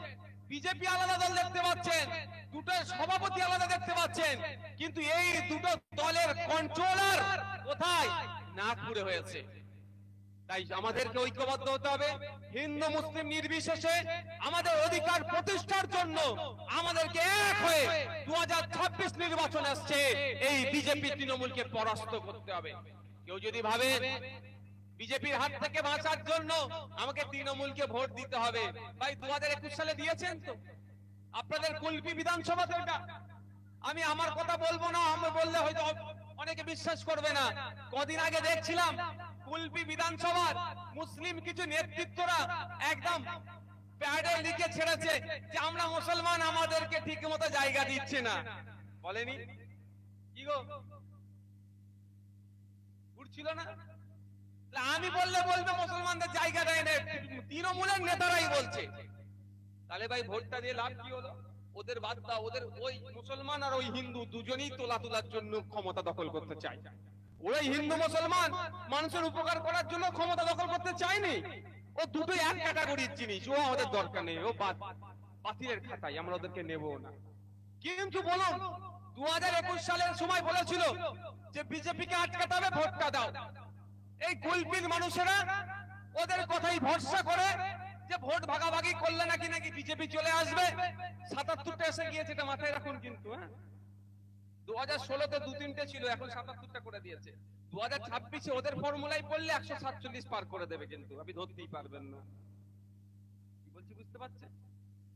বিজেপি আলাদা দল দেখতে পাচ্ছেন, দুটো সভাপতি আলাদা দেখতে পাচ্ছেন, কিন্তু এই দুটো দলের কন্ট্রোলার কোথায়? নাগপুরে হয়েছে। তাই আমাদেরকে ঐক্যবদ্ধ হতে হবে। হিন্দু মুসলিম নির্বিশেষে আমাদের অধিকার প্রতিষ্ঠার জন্য আমাদেরকে এক হয়ে 2026 নির্বাচন আসছে, এই বিজেপি তৃণমূলকে পরাস্ত করতে হবে। কেউ যদি ভাবে বিজেপির হাত থেকে বাঁচার জন্য আমাকে তৃণমূলকে ভোট দিতে হবে, ভাই 2021 সালে দিয়েছেন তো আপনাদের কুলপি বিধানসভাতে। এটা আমি আমার কথা বলবো না, আমি বললে হয়তো অনেকে বিশ্বাস করবে না। কদিন আগে দেখছিলাম কুলপি বিধানসভার মুসলিম কিছু নেতৃত্বরা একদম প্যাডে লিখে ছেড়েছে যে আমরা মুসলমান, আমাদেরকে ঠিক মতো জায়গা দিচ্ছে না। বলেনি কি গো, উঠছিল না? আমি বললে বলবে মুসলমানদের জায়গা দেয় না, তৃণমূলের নেতারাই বলছে। তাহলে ভাই ভোটটা দিয়ে লাভ কি হলো? ওদের বাদ দাও, ওদের ওই মুসলমান আর ওই হিন্দু দুজনেই তোলার জন্য ক্ষমতা দখল করতে চায়। ওই হিন্দু মুসলমান মানুষের উপকার করার জন্য ক্ষমতা দখল করতে চায়নি। ও দুটো এক ক্যাটাগরির জিনিস, ও আমাদের দরকার নেই, ও বাতিলের খাতায়, আমরা ওদেরকে নেব না। কিন্তু বলুন, 2021 সালের সময় বলেছিল যে বিজেপিকে আটকাতে হবে, ভোটটা দাও। এই কুলপির মানুষেরা ওদের কথাই ভরসা করে যে ভোট ভাগাভাগি করলে নাকি বিজেপি চলে আসবে। 77টা এসে গিয়েছে, এটা মাথায় রাখুন। কিন্তু 2016-তে 2-3টে ছিল, এখন 77টা করে দিয়েছে। 2026-এ ওদের ফর্মুলাই পড়লে 147 পার করে দেবে, কিন্তু আপনি ধরতেই পারবেন না। কি বলছি বুঝতে পারছেন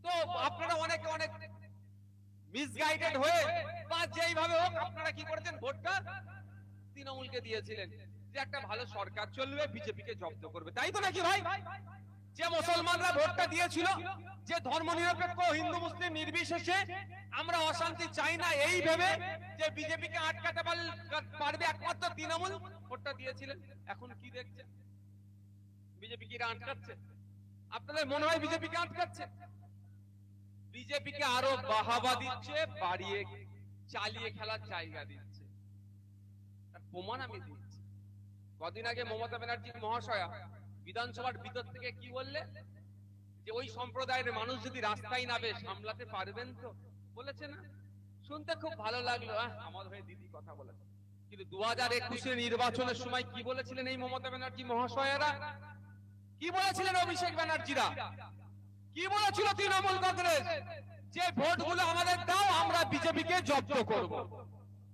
তো? আপনারা অনেক মিসগাইডেড হয়ে বা যেইভাবে হোক আপনারা কি করেছেন, ভোটটা তৃণমূলকে দিয়েছিলেন যে একটা ভালো সরকার চলবে, বিজেপিকে জব্দ করবে, তাই তো নাকি ভাই? যে মুসলমানরা ভোটটা দিয়েছিল, যে ধর্মনিরপেক্ষ হিন্দু মুসলিম নির্বিশেষে আমরা অশান্তি চাই না এই ভেবে যে বিজেপিকে আটকাতে পারবে একমাত্র তৃণমূল, ভোটটা দিয়েছিলেন। এখন কি দেখছেন? বিজেপি কি আটকাচ্ছে? আপনাদের মনে হয় বিজেপিকে আটকাচ্ছে? বিজেপিকে আরো বাহাবা দিচ্ছে, বাড়িয়ে চালিয়ে খেলার জায়গা দিচ্ছে। তার প্রমাণ আমি দিচ্ছি। কদিন আগে মমতা ব্যানার্জি মহাশয়া বিধানসভার ভিতর থেকে কি বললে, যে ওই সম্প্রদায়ের মানুষ যদি রাস্তায় নামে সামলাতে পারবেন তো, বলেছে না? শুনতে খুব ভালো লাগলো, আমার হয়ে দিদি কথা বলেছে। কিন্তু 2021-এর নির্বাচনের সময় কি বলেছিলেন এই মমতা ব্যানার্জি মহাশয়েরা? কি বলেছিলেন অভিষেক ব্যানার্জিরা? কি বলেছিল তৃণমূল কংগ্রেস? যে ভোটগুলো আমাদের দাও, আমরা বিজেপিকে জব্দ করব।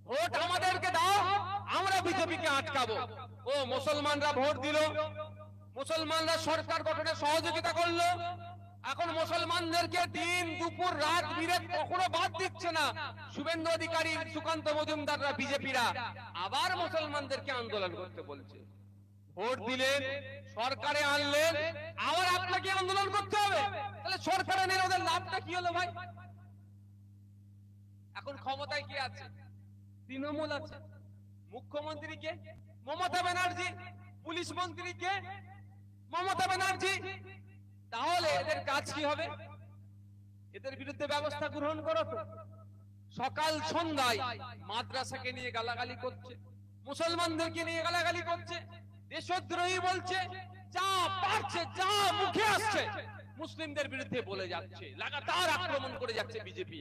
ভোট আমাদেরকে দাও, আমরা বিজেপিকে আটকাবো। ও মুসলমানরা ভোট দিল, মুসলমানরা সরকার গঠনে সহযোগিতা করলো। এখন মুসলমানদেরকে দিন দুপুর রাত বিরেত কখনো বাদ দিচ্ছে না। শুভেন্দু অধিকারী, সুকান্ত মজুমদাররা, বিজেপিরা আবার মুসলমানদেরকে আন্দোলন করতে বলছে। ভোট দিলেন, সরকারে আনলেন, আবার আপনাকে আন্দোলন করতে হবে। তাহলে সরকারে নেই, ওদের লাভটা কি হলো ভাই? এখন ক্ষমতায় কি আছে? তৃণমূল আছে। মুখ্যমন্ত্রী কে? মমতা ব্যানার্জি। পুলিশ মন্ত্রী কে? মমতা ব্যানার্জি। তাহলে এদের কাজ কি হবে? এদের বিরুদ্ধে ব্যবস্থা গ্রহণ করো তো। সকাল সন্ধ্যায় মাদ্রাসাকে নিয়ে গালাগালি করছে, মুসলমানদেরকে নিয়ে গালাগালি করছে, দেশদ্রোহী বলছে, যা পারছে যা মুখে আসছে মুসলিমদের বিরুদ্ধে বলে যাচ্ছে, লাগাতার আক্রমণ করে যাচ্ছে বিজেপি।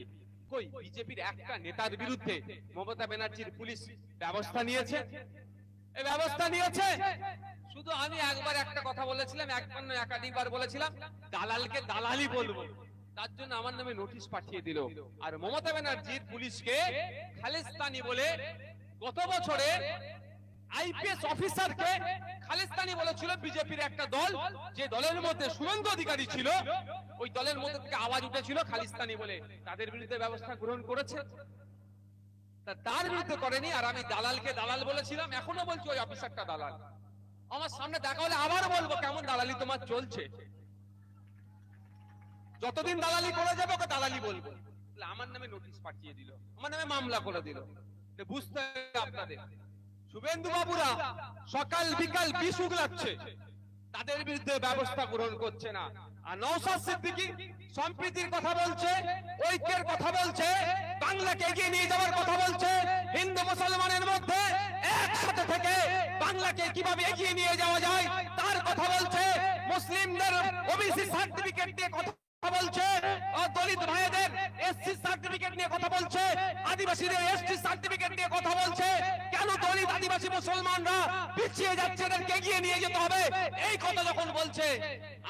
কই বিজেপির একটা নেতার বিরুদ্ধে মমতা ব্যানার্জির পুলিশ ব্যবস্থা নিয়েছে? এই ব্যবস্থা নিয়েছে? শুধু আমি একবার একটা কথা বলেছিলাম, একবার নয় একাধিকবার বলেছিলাম, দালালকে দালালি বলবো, তার জন্য আমার নামে নোটিশ পাঠিয়ে দিল। আর মমতা ব্যানার্জির পুলিশকে খালিস্তানি বলে গত বছরে আইপিএস অফিসারকে খালিস্তানি বলেছিল বিজেপির একটা দল, যে দলের মধ্যে শুভেন্দু অধিকারী ছিল, ওই দলের মধ্যে থেকে আওয়াজ উঠেছিল খালিস্তানি বলে, তাদের বিরুদ্ধে ব্যবস্থা গ্রহণ করেছে। তার বিরুদ্ধে করেনি। আর আমি দালালকে দালাল বলেছিলাম, এখনো বলছি ওই অফিসারটা দালাল। আমার সামনে দেখা হলে আবার বলবো কেমন দালালি তোমার চলছে। যতদিন দালালি করে যাবে ওকে দালালি বলবো। আমার নামে নোটিশ পাঠিয়ে দিল, আমার নামে মামলা করে দিল। বুঝতে হবে আপনাদের, শুভেন্দু বাবুরা সকাল বিকাল বিষ উগলাচ্ছে, তাদের বিরুদ্ধে ব্যবস্থা গ্রহণ করছে না। আর নওশাদ সিদ্দিকী সম্প্রীতির কথা বলছে, ঐক্যের কথা বলছে, বাংলাকে এগিয়ে নিয়ে যাওয়ার কথা বলছে, হিন্দু মুসলমানের মধ্যে একসাথে থেকে বাংলাকে কিভাবে এগিয়ে নিয়ে যাওয়া যায় তার কথা বলছে, মুসলিমদের ওবিসি সার্টিফিকেট দিয়ে কথা বলছে, দলিত ভাইদের এসসি সার্টিফিকেট নিয়ে কথা বলছে, আদিবাসীদের এসটি সার্টিফিকেট নিয়ে কথা বলছে। কেন দলিত আদিবাসী মুসলমানরা পিছিয়ে যাচ্ছে, এদেরকে এগিয়ে নিয়ে যেতে হবে, এই কথা যখন বলছে,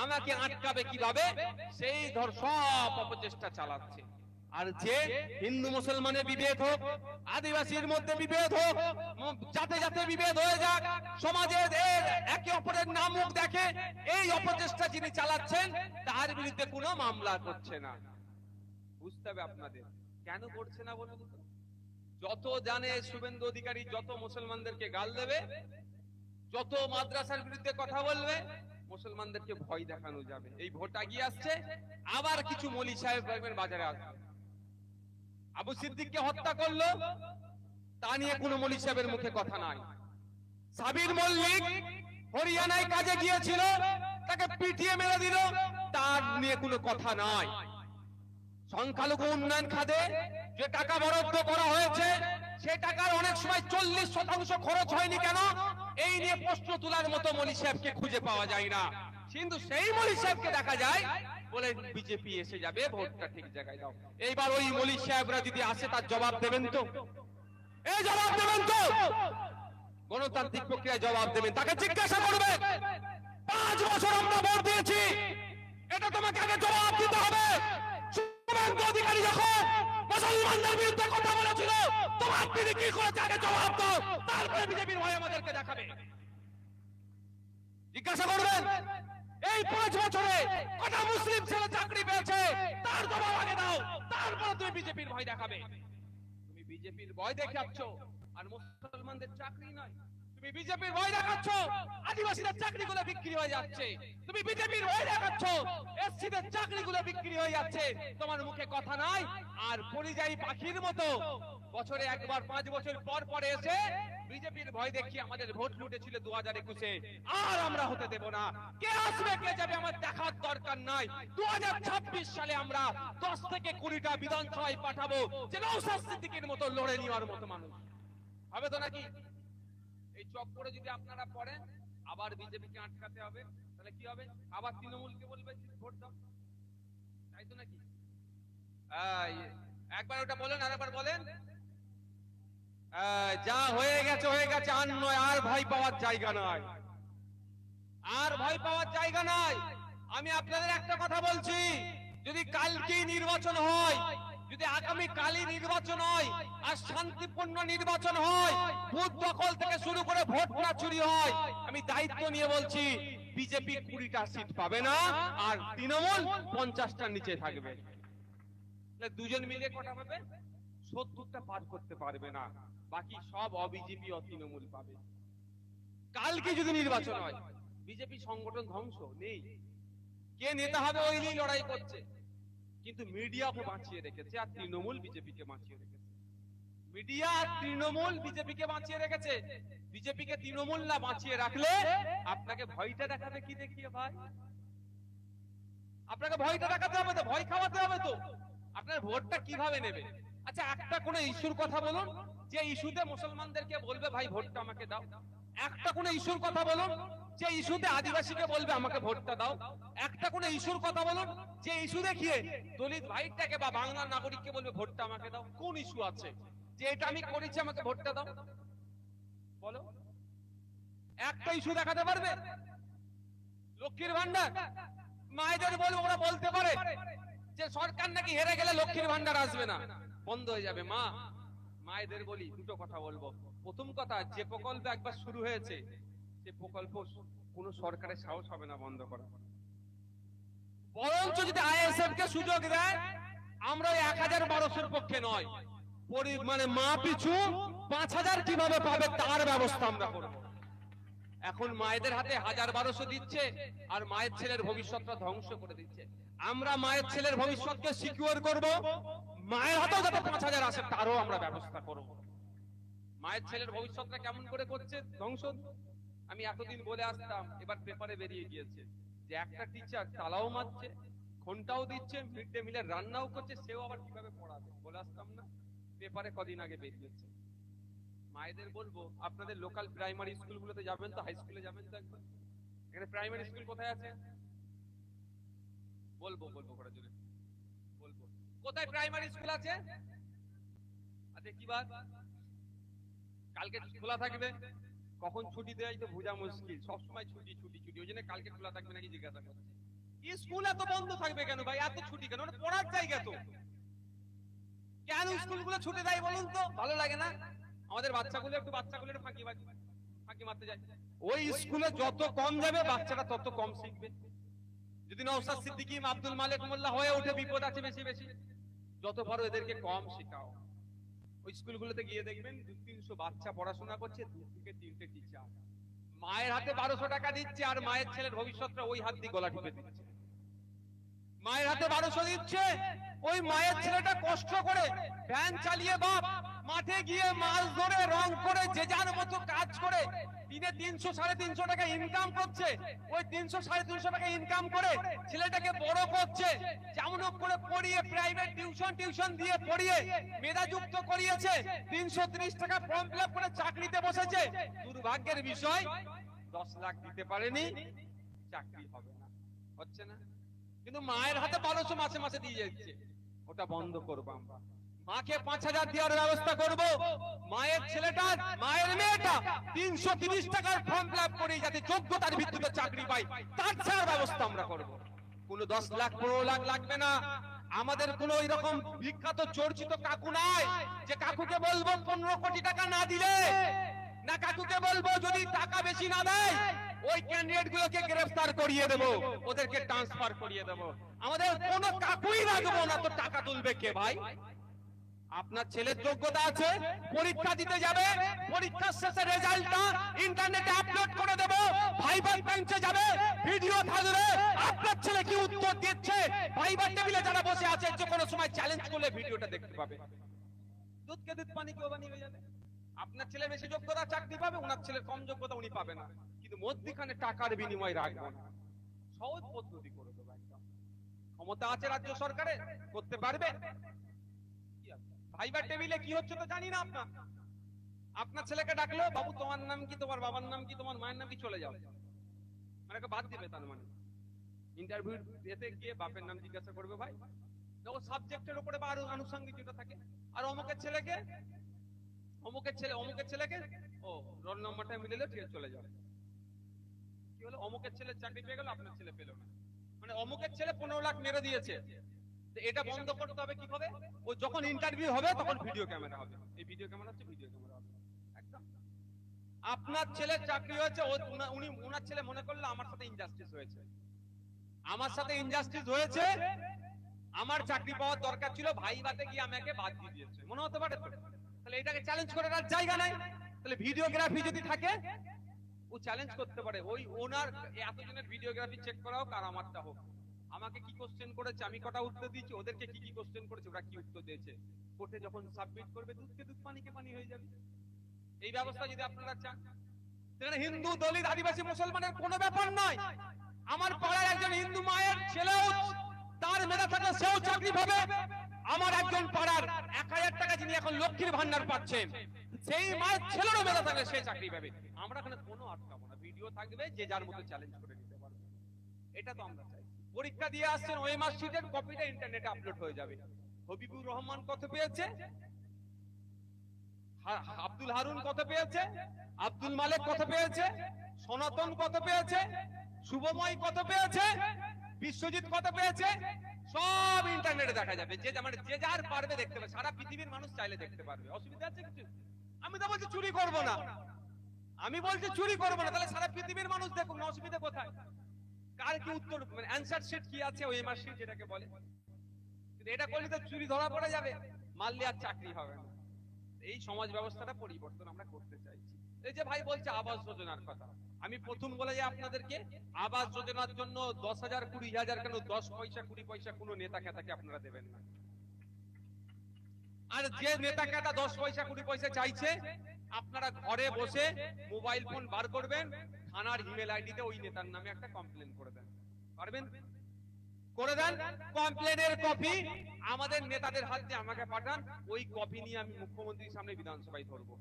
আমাকে আটকাবে কিভাবে, সেই ধর সব অপচেষ্টা চালাচ্ছে। আর যে হিন্দু মুসলমানের বিভেদ হোক, আদিবাসীর মধ্যে বিভেদ হোক, যাতে যাতে বিভেদ হয়ে যাক, সমাজে একে অপরের নাম মুখ দেখে, এই অপচেষ্টা যিনি চালাচ্ছেন তার বিরুদ্ধে কোনো মামলা করছে না। বুঝতে হবে আপনাদের কেন করছে না বলুন তো। যত জানে শুভেন্দু অধিকারী যত মুসলমানদেরকে গাল দেবে, যত মাদ্রাসার বিরুদ্ধে কথা বলবে, মুসলমানদেরকে ভয় দেখানো যাবে। এই ভোট আগিয়ে আসছে, আবার কিছু মলি সাহেব দেখবেন বাজারে আসবে। আবু সিদ্দিককে হত্যা করলো, তা নিয়ে কোনো মলি সাহেবের মুখে কথা নাই। সাবির মল্লিক হরিয়ানায় কাজে গিয়েছিল, তাকে পিটিয়ে মেরে দিল, তার নিয়ে কোনো কথা নাই। সংখ্যালঘু উন্নয়ন খাতে যে টাকা বরাদ্দ করা হয়েছে, সে টাকার অনেক সময় 40% খরচ হয়নি কেন, এই নিয়ে প্রশ্ন তোলার মতো মলি সাহেবকে খুঁজে পাওয়া যায় না। কিন্তু সেই মলি সাহেবকে দেখা যায় বলে বিজেপি এসে যাবে, ভোটটা ঠিক জায়গায় দাও। এইবার ওই মলি সাহেবরা যদি আসে, তার জবাব দেবেন তো? এই জবাব দেবেন তো? গণতান্ত্রিক প্রক্রিয়ায় জবাব দেবেন। তাকে জিজ্ঞাসা করবে, 5 বছর আমরা ভোট দিয়েছি, এটা তোমাকে আগে জবাব দিতে হবে। শুভেন্দু অধিকারী যখন মুসলমানদের বিরুদ্ধে কথা বলেছিল, তোমার তিনি কি করেছে আগে জবাব দাও, তারপরে বিজেপির ভয় আমাদেরকে দেখাবে। জিজ্ঞাসা করবেন, এই 5 বছরে কটা মুসলিম ছেলে চাকরি পেয়েছে, তার জবাব আগে দাও, তারপরে তুমি বিজেপির ভয় দেখাবে। তুমি বিজেপির ভয় দেখাচ্ছ, আর মুসলমানদের চাকরি নয়। তুমি বিজেপির ভয় দেখাচ্ছ, আদিবাসীদের চাকরিগুলো বিক্রি হয়ে যাচ্ছে। তুমি বিজেপির ভয় দেখাচ্ছ, এসসিদের চাকরিগুলো বিক্রি হয়ে যাচ্ছে। তোমার মুখে কথা নাই, আর পরিযায়ী পাখির মতো বছরে একবার 5 বছর পর পর এসে বিজেপির ভয় দেখিয়ে আমাদের ভোট লুটেছিল 2021-এ। আর আমরা হতে দেব না। কে আসবে কে যাবে আমার দেখার দরকার নাই। 2026 সালে আমরা 10 থেকে 20টা বিধানসভায় পাঠাবো, যে নওশাদ সিদ্দিকীর মতো লড়ে নেওয়ার মতো মানুষ হবে তো নাকি? এই চক্করে যদি আপনারা পড়েন, আবার বিজেপিকে আটকাতে হবে, তাহলে কি হবে? আবার তৃণমূলকে বলবে ভোট দাও, তাই তো নাকি? একবার ওটা বলেন, আর একবার বলেন। যা হয়ে গেছে হয়ে গেছে, আর নয়, আর ভয় পাওয়ার জায়গা নয়, আর ভয় পাওয়ার জায়গা নাই। আমি আপনাদের একটা কথা বলছি, যদি কালকেই নির্বাচন হয়, যদি আগামী কালই নির্বাচন হয়, আর শান্তিপূর্ণ নির্বাচন হয়, বুথ দখল থেকে শুরু করে ভোট না চুরি হয়, আমি দায়িত্ব নিয়ে বলছি, বিজেপি 20টা সিট পাবে না, আর তৃণমূল 50টার নিচে থাকবে। দুজন মিলে কটা পাবে? 70টা পার করতে পারবে না, বাকি সব অবিজেপি ও তৃণমূল পাবে। কালকে যদি নির্বাচন হয়, বিজেপি সংগঠন ধ্বংস নেই, কে নেতা হবে ওই নিয়ে লড়াই করছে। কিন্তু মিডিয়াকে বাঁচিয়ে রেখেছে, আর তৃণমূল বিজেপিকে বাঁচিয়ে রেখেছে। মিডিয়া আর তৃণমূল বিজেপিকে বাঁচিয়ে রেখেছে। বিজেপিকে তৃণমূল না বাঁচিয়ে রাখলে আপনাকে ভয়টা দেখাবে কি দেখিয়ে ভাই? আপনাকে ভয়টা দেখাতে হবে তো, ভয় খাওয়াতে হবে তো। আপনার ভোটটা কিভাবে নেবে? আচ্ছা, একটা কোন ইস্যুর কথা বলুন, যে ইস্যুতে মুসলমানদেরকে বলবে ভাই ভোটটা আমাকে দাও। একটা কোন ইস্যুর কথা বলুন, যে ইস্যুতে আদিবাসীকে বলবে আমাকে ভোটটা দাও। একটা কোন ইস্যুর কথা বলুন, যে ইস্যু দেখিয়ে দলিত ভাইটাকে বা বাংলার নাগরিককে বলবে ভোটটা আমাকে দাও। কোন ইস্যু আছে যে এটা আমি করেছি আমাকে ভোটটা দাও? বলো, একটা ইস্যু দেখাতে পারবে? লক্ষ্মীর ভান্ডার, মায়েদের বলবো, ওরা বলতে পারে যে সরকার নাকি হেরে গেলে লক্ষ্মীর ভান্ডার আসবে না, বন্ধ হয়ে যাবে। মায়েদের বলি দুটো কথা বলবো। প্রথম কথা, যে প্রকল্প একবার শুরু হয়েছে, সে প্রকল্প কোন সরকারের সাহস হবে না বন্ধ করা। বরঞ্চ যদি আইএসএফ কে সুযোগ দেয়, আমরা 1000-1200 পক্ষে নয়, মানে মা পিছু 5000 কিভাবে পাবে তার ব্যবস্থা আমরা করব। এখন মায়েদের হাতে 1000-1200 দিচ্ছে, আর মায়ের ছেলের ভবিষ্যৎটা ধ্বংস করে দিচ্ছে। আমরা মায়ের ছেলের ভবিষ্যৎকে সিকিউর করব, মায়ের হাতেও যাতে 5000 আসে তারও আমরা ব্যবস্থা করব। মায়ের ছেলের ভবিষ্যৎটা কেমন করে করছে ধ্বংস? আমি এতদিন বলে আসতাম, এবার পেপারে বেরিয়ে গিয়েছে যে একটা টিচার তালাও মারছে, ঘন্টাও দিচ্ছে, মিড ডে মিলের রান্নাও করছে, সেও আবার কিভাবে পড়াবে। বলে আসতাম না, পেপারে কদিন আগে বেরিয়েছে। মায়েদের বলবো, আপনাদের লোকাল প্রাইমারি স্কুলগুলোতে যাবেন তো, হাই স্কুলে যাবেন তো একবার। এখানে প্রাইমারি স্কুল কোথায় আছে? বলবো কটা জোরে বলবো, কোথায় প্রাইমারি স্কুল আছে? আচ্ছা, কি বার? কালকে খোলা থাকবে। কখন ছুটি দেয় তো বোঝা মুশকিল, সবসময় ছুটি ছুটি ছুটি, ওই জন্য কালকে খোলা থাকবে নাকি জিজ্ঞাসা করছে। স্কুল এত বন্ধ থাকবে কেন ভাই? এত ছুটি কেন? ওটা পড়ার জায়গা তো। কেন স্কুলগুলো ছুটি দেয় বলুন তো? ভালো লাগে না? আমাদের বাচ্চাগুলো একটু ফাঁকি মারতে যায়। ওই স্কুলে যত কম যাবে বাচ্চারা তত কম শিখবে। যদি নওশাদ সিদ্দিকী, আব্দুল মালিক মোল্লা হয়ে ওঠে, বিপদ আছে বেশি বেশি। যত পারো এদেরকে কম শেখাও। ওই স্কুলগুলোতে গিয়ে দেখবেন 200-300 বাচ্চা পড়াশোনা করছে, 2 থেকে 3টে টিচার। মায়ের হাতে 1200 টাকা দিচ্ছে আর মায়ের ছেলের ভবিষ্যৎটা ওই হাত দিয়ে গলা টিপে দিচ্ছে। মায়ের হাতে 1200 দিচ্ছে, ওই মায়ের ছেলেটা কষ্ট করে ভ্যান চালিয়ে বাপ মাঠে গিয়ে মাছ ধরে রং করে যে যার মতো কাজ করে দিনে 300 350 টাকা ইনকাম করছে। ওই 300 350 টাকা ইনকাম করে ছেলেটাকে বড় করছে, যেমন করে পড়িয়ে প্রাইভেট টিউশন দিয়ে পড়িয়ে মেধাযুক্ত করিয়েছে, 330 টাকা ফর্ম ফিল আপ করে চাকরিতে বসেছে। দুর্ভাগ্যের বিষয় 10 লাখ দিতে পারেনি, চাকরি হবে না, হচ্ছে না। কিন্তু মায়ের হাতে 1200 মাসে মাসে দিয়ে যাচ্ছে, ওটা বন্ধ করবো আমরা। মাকে 5000 দেওয়ার ব্যবস্থা করব। মায়ের ছেলেটা মায়ের মেয়েটা 330 টাকার ফর্ম ফিল আপ করে যাতে যোগ্যতার ভিত্তিতে চাকরি পায়, তার ছাড়ার ব্যবস্থা আমরা করব। কোনো 10 লাখ 15 লাখ লাগবে না। আমাদের কোনো এরকম বিখ্যাত চর্চিত কাকু নাই যে কাকুকে বলবো 15 কোটি টাকা না দিলে, না কাকুকে বলবো যদি টাকা বেশি না দেয় ওই ক্যান্ডিডেট গুলোকে গ্রেফতার করিয়ে দেব, ওদেরকে ট্রান্সফার করিয়ে দেব। আমাদের কোনো কাকুই রাখবো না। তো টাকা তুলবে কে ভাই? আপনার ছেলের যোগ্যতা আছে, পরীক্ষা দিতে যাবে, পরীক্ষার শেষে রেজাল্টটা ইন্টারনেটে আপলোড করে দেব, ভাইবার বেঞ্চে যাবে, ভিডিও থাকবে আপনার ছেলে কি উত্তর দিচ্ছে, ভাইবার টেবিলে যারা বসে আছে যে কোনো সময় চ্যালেঞ্জ করলে ভিডিওটা দেখতে পাবে। দুধকে দুধ পানি কেউ বানিয়ে হয়ে যাবে। আপনার ছেলে বেশি যোগ্যতা চাকরি পাবে, ওনার ছেলের কম যোগ্যতা উনি পাবে না, কিন্তু মধ্যখানে টাকার বিনিময় রাখবো না। সহজ পদ্ধতি করে দেবো একদম। ক্ষমতা আছে রাজ্য সরকারের, করতে পারবে। ভাইবার টেবিলে কি হচ্ছে তো জানি না। আপনার ছেলেকে ডাকলো, বাবু তোমার নাম কি, তোমার বাবার নাম কি, তোমার মায়ের নাম কি, চলে যাও, মানে বাদ দিবে। তার মানে ইন্টারভিউ দিতে গিয়ে বাপের নাম জিজ্ঞাসা করবে ভাই, দেখো সাবজেক্টের উপরে বা আরো আনুষঙ্গিক যেটা থাকে। আর অমুকের ছেলেকে ও রোল নম্বরটা মিলে ঠিক চলে যাও। কি হলো? অমুকের ছেলে চাকরি পেয়ে গেল, আপনার ছেলে পেল না। মানে অমুকের ছেলে 15 লাখ মেরে দিয়েছে। এটা বন্ধ করতে হবে। কি হবে? ও যখন ইন্টারভিউ হবে তখন ভিডিও ক্যামেরা হবে। এই ভিডিও ক্যামেরা হচ্ছে ভিডিও ক্যামেরা হবে একদম। আপনার ছেলের চাকরি হয়েছে, উনি ওনার ছেলে মনে করলো আমার সাথে ইনজাস্টিস হয়েছে, আমার সাথে ইনজাস্টিস হয়েছে, আমার চাকরি পাওয়ার দরকার ছিল, ভাইভাতে গিয়ে আমাকে বাদ দিয়ে দিয়েছে, মনে হতে পারে তো। তাহলে এটাকে চ্যালেঞ্জ করার জায়গা নাই। তাহলে ভিডিওগ্রাফি যদি থাকে ও চ্যালেঞ্জ করতে পারে। ওই ওনার এতজনের ভিডিওগ্রাফি চেক করা হোক আর আমারটা হোক, আমাকে কি কোশ্চেন করেছে, আমি কটা উত্তর দিয়েছি, ওদেরকে কি কি কোশ্চেন করেছে, ওরা কি উত্তর দিয়েছে, কোর্টে যখন সাবমিট করবে দুধকে দুধ পানিকে পানি হয়ে যাবে। এই ব্যবস্থা যদি আপনারা চান, সেখানে হিন্দু দলিত আদিবাসী মুসলমানের কোনো ব্যাপার নয়। আমার পাড়ার একজন হিন্দু মায়ের ছেলেও তার মেধা থাকলে সেও চাকরি পাবে। আমার একজন পাড়ার 1000 টাকা যিনি এখন লক্ষ্মীর ভান্ডার পাচ্ছেন, সেই মায়ের ছেলেরও মেধা থাকলে সে চাকরি পাবে। আমরা এখানে কোনো আটকাবো না, ভিডিও থাকবে, যে যার মতো চ্যালেঞ্জ করে নিতে পারবে। এটা তো আমরা চাই। পরীক্ষা দিয়ে আসছেন, ওএমআর শিটের কপিটা ইন্টারনেটে আপলোড হয়ে যাবে। হবিবুর রহমান কত পেয়েছে, আব্দুল হারুন কত পেয়েছে, আব্দুল মালিক কত পেয়েছে, সনাতন কত পেয়েছে, শুভময় কত পেয়েছে, বিশ্বজিৎ কত পেয়েছে, সব ইন্টারনেটে দেখা যাবে। যে যার পারবে দেখতে পাবে, সারা পৃথিবীর মানুষ চাইলে দেখতে পারবে। অসুবিধা আছে কিছু? আমি তো বলছি চুরি করব না, আমি বলছি চুরি করব না। তাহলে সারা পৃথিবীর মানুষ দেখুক না, অসুবিধা কোথায়? কার কি উত্তর, মানে অ্যানসার শিট কি আছে, ওএমআর শিট যেটাকে বলে। কিন্তু এটা করলে তো চুরি ধরা পড়ে যাবে, মারলে আর চাকরি হবে না। এই সমাজ ব্যবস্থাটা পরিবর্তন আমরা করতে চাইছি। এই যে ভাই বলছে আবাস যোজনার কথা, আমি প্রথম বলে যাই আপনাদেরকে, আবাস যোজনার জন্য 10,000 20,000 কেন 10 পয়সা 20 পয়সা কোনো নেতা খেতাকে আপনারা দেবেন না। আর যে নেতা খেতা 10 পয়সা 20 পয়সা চাইছে, আপনারা ঘরে বসে মোবাইল ফোন বার করবেন, থানার ইমেল আইডিতে ওই নেতার নামে একটা কমপ্লেন করে দেন। পারবেন? করে দেন। কমপ্লেনের কপি আমাদের নেতাদের হাত দিয়ে আমাকে পাঠান, ওই কপি নিয়ে আমি মুখ্যমন্ত্রীর সামনে বিধানসভায় ধরবো।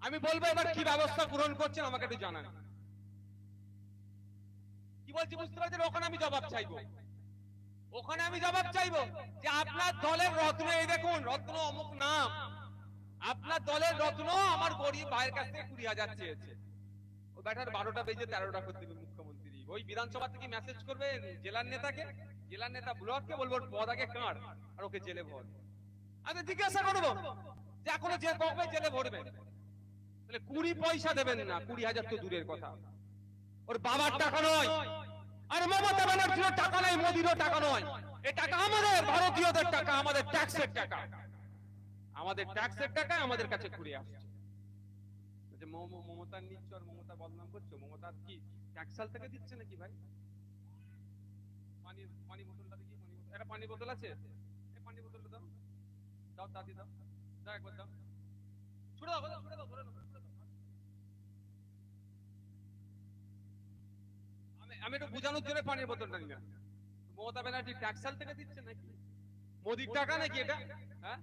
আমি বলবো এবার কি ব্যবস্থা গ্রহণ করছেন আমাকে একটু জানান। কি বলছি বুঝতে পারছেন? ওখানে আমি জবাব চাইবো, ওখানে আমি জবাব চাইবো যে আপনার দলের রত্ন, এই দেখুন রত্ন অমুক নাম, আপনার দলের রত্ন আমার গরিব ভাইয়ের কাছ থেকে 20,000 চেয়েছে। ও ব্যাটার 12টা বেজে 13টা করে দেবে মুখ্যমন্ত্রী। ওই বিধানসভা থেকে মেসেজ করবে জেলার নেতাকে, জেলার নেতা ব্লককে বলবো পদ আগে কাঁড় আর ওকে জেলে ভর। আমি জিজ্ঞাসা করবো যে এখনো যে কবে জেলে ভরবে, তাহলে 20 পয়সা দেবেন না, 20,000 তো দূরের কথা। ওর বাবার টাকা নয়, আর মমতা ব্যানার্জির টাকা নয়, মোদিরও টাকা নয়, এই টাকা আমাদের ভারতীয়দের টাকা, আমাদের ট্যাক্সের টাকা, আমাদের ট্যাক্সের টাকা আমাদের কাছে ঘুরে আসছে। যে মমতার নিচ্ছ আর মমতা বদনাম করছো, মমতা কি ট্যাক্সাল থেকে দিচ্ছে নাকি ভাই? পানি বোতলটা দেখি, একটা পানি বোতল আছে, এই পানি বোতলটা দাও, দাও দাদি দাও, দাও একবার দাও, ছুড়ে দাও, ছুড়ে দাও, ধরে নাও, ছুড়ে দাও। আমি একটু বোঝানোর জন্য পানির বোতলটা নিলাম। মমতা ব্যানার্জি ট্যাক্সাল থেকে দিচ্ছে নাকি? মোদির টাকা নাকি এটা? হ্যাঁ,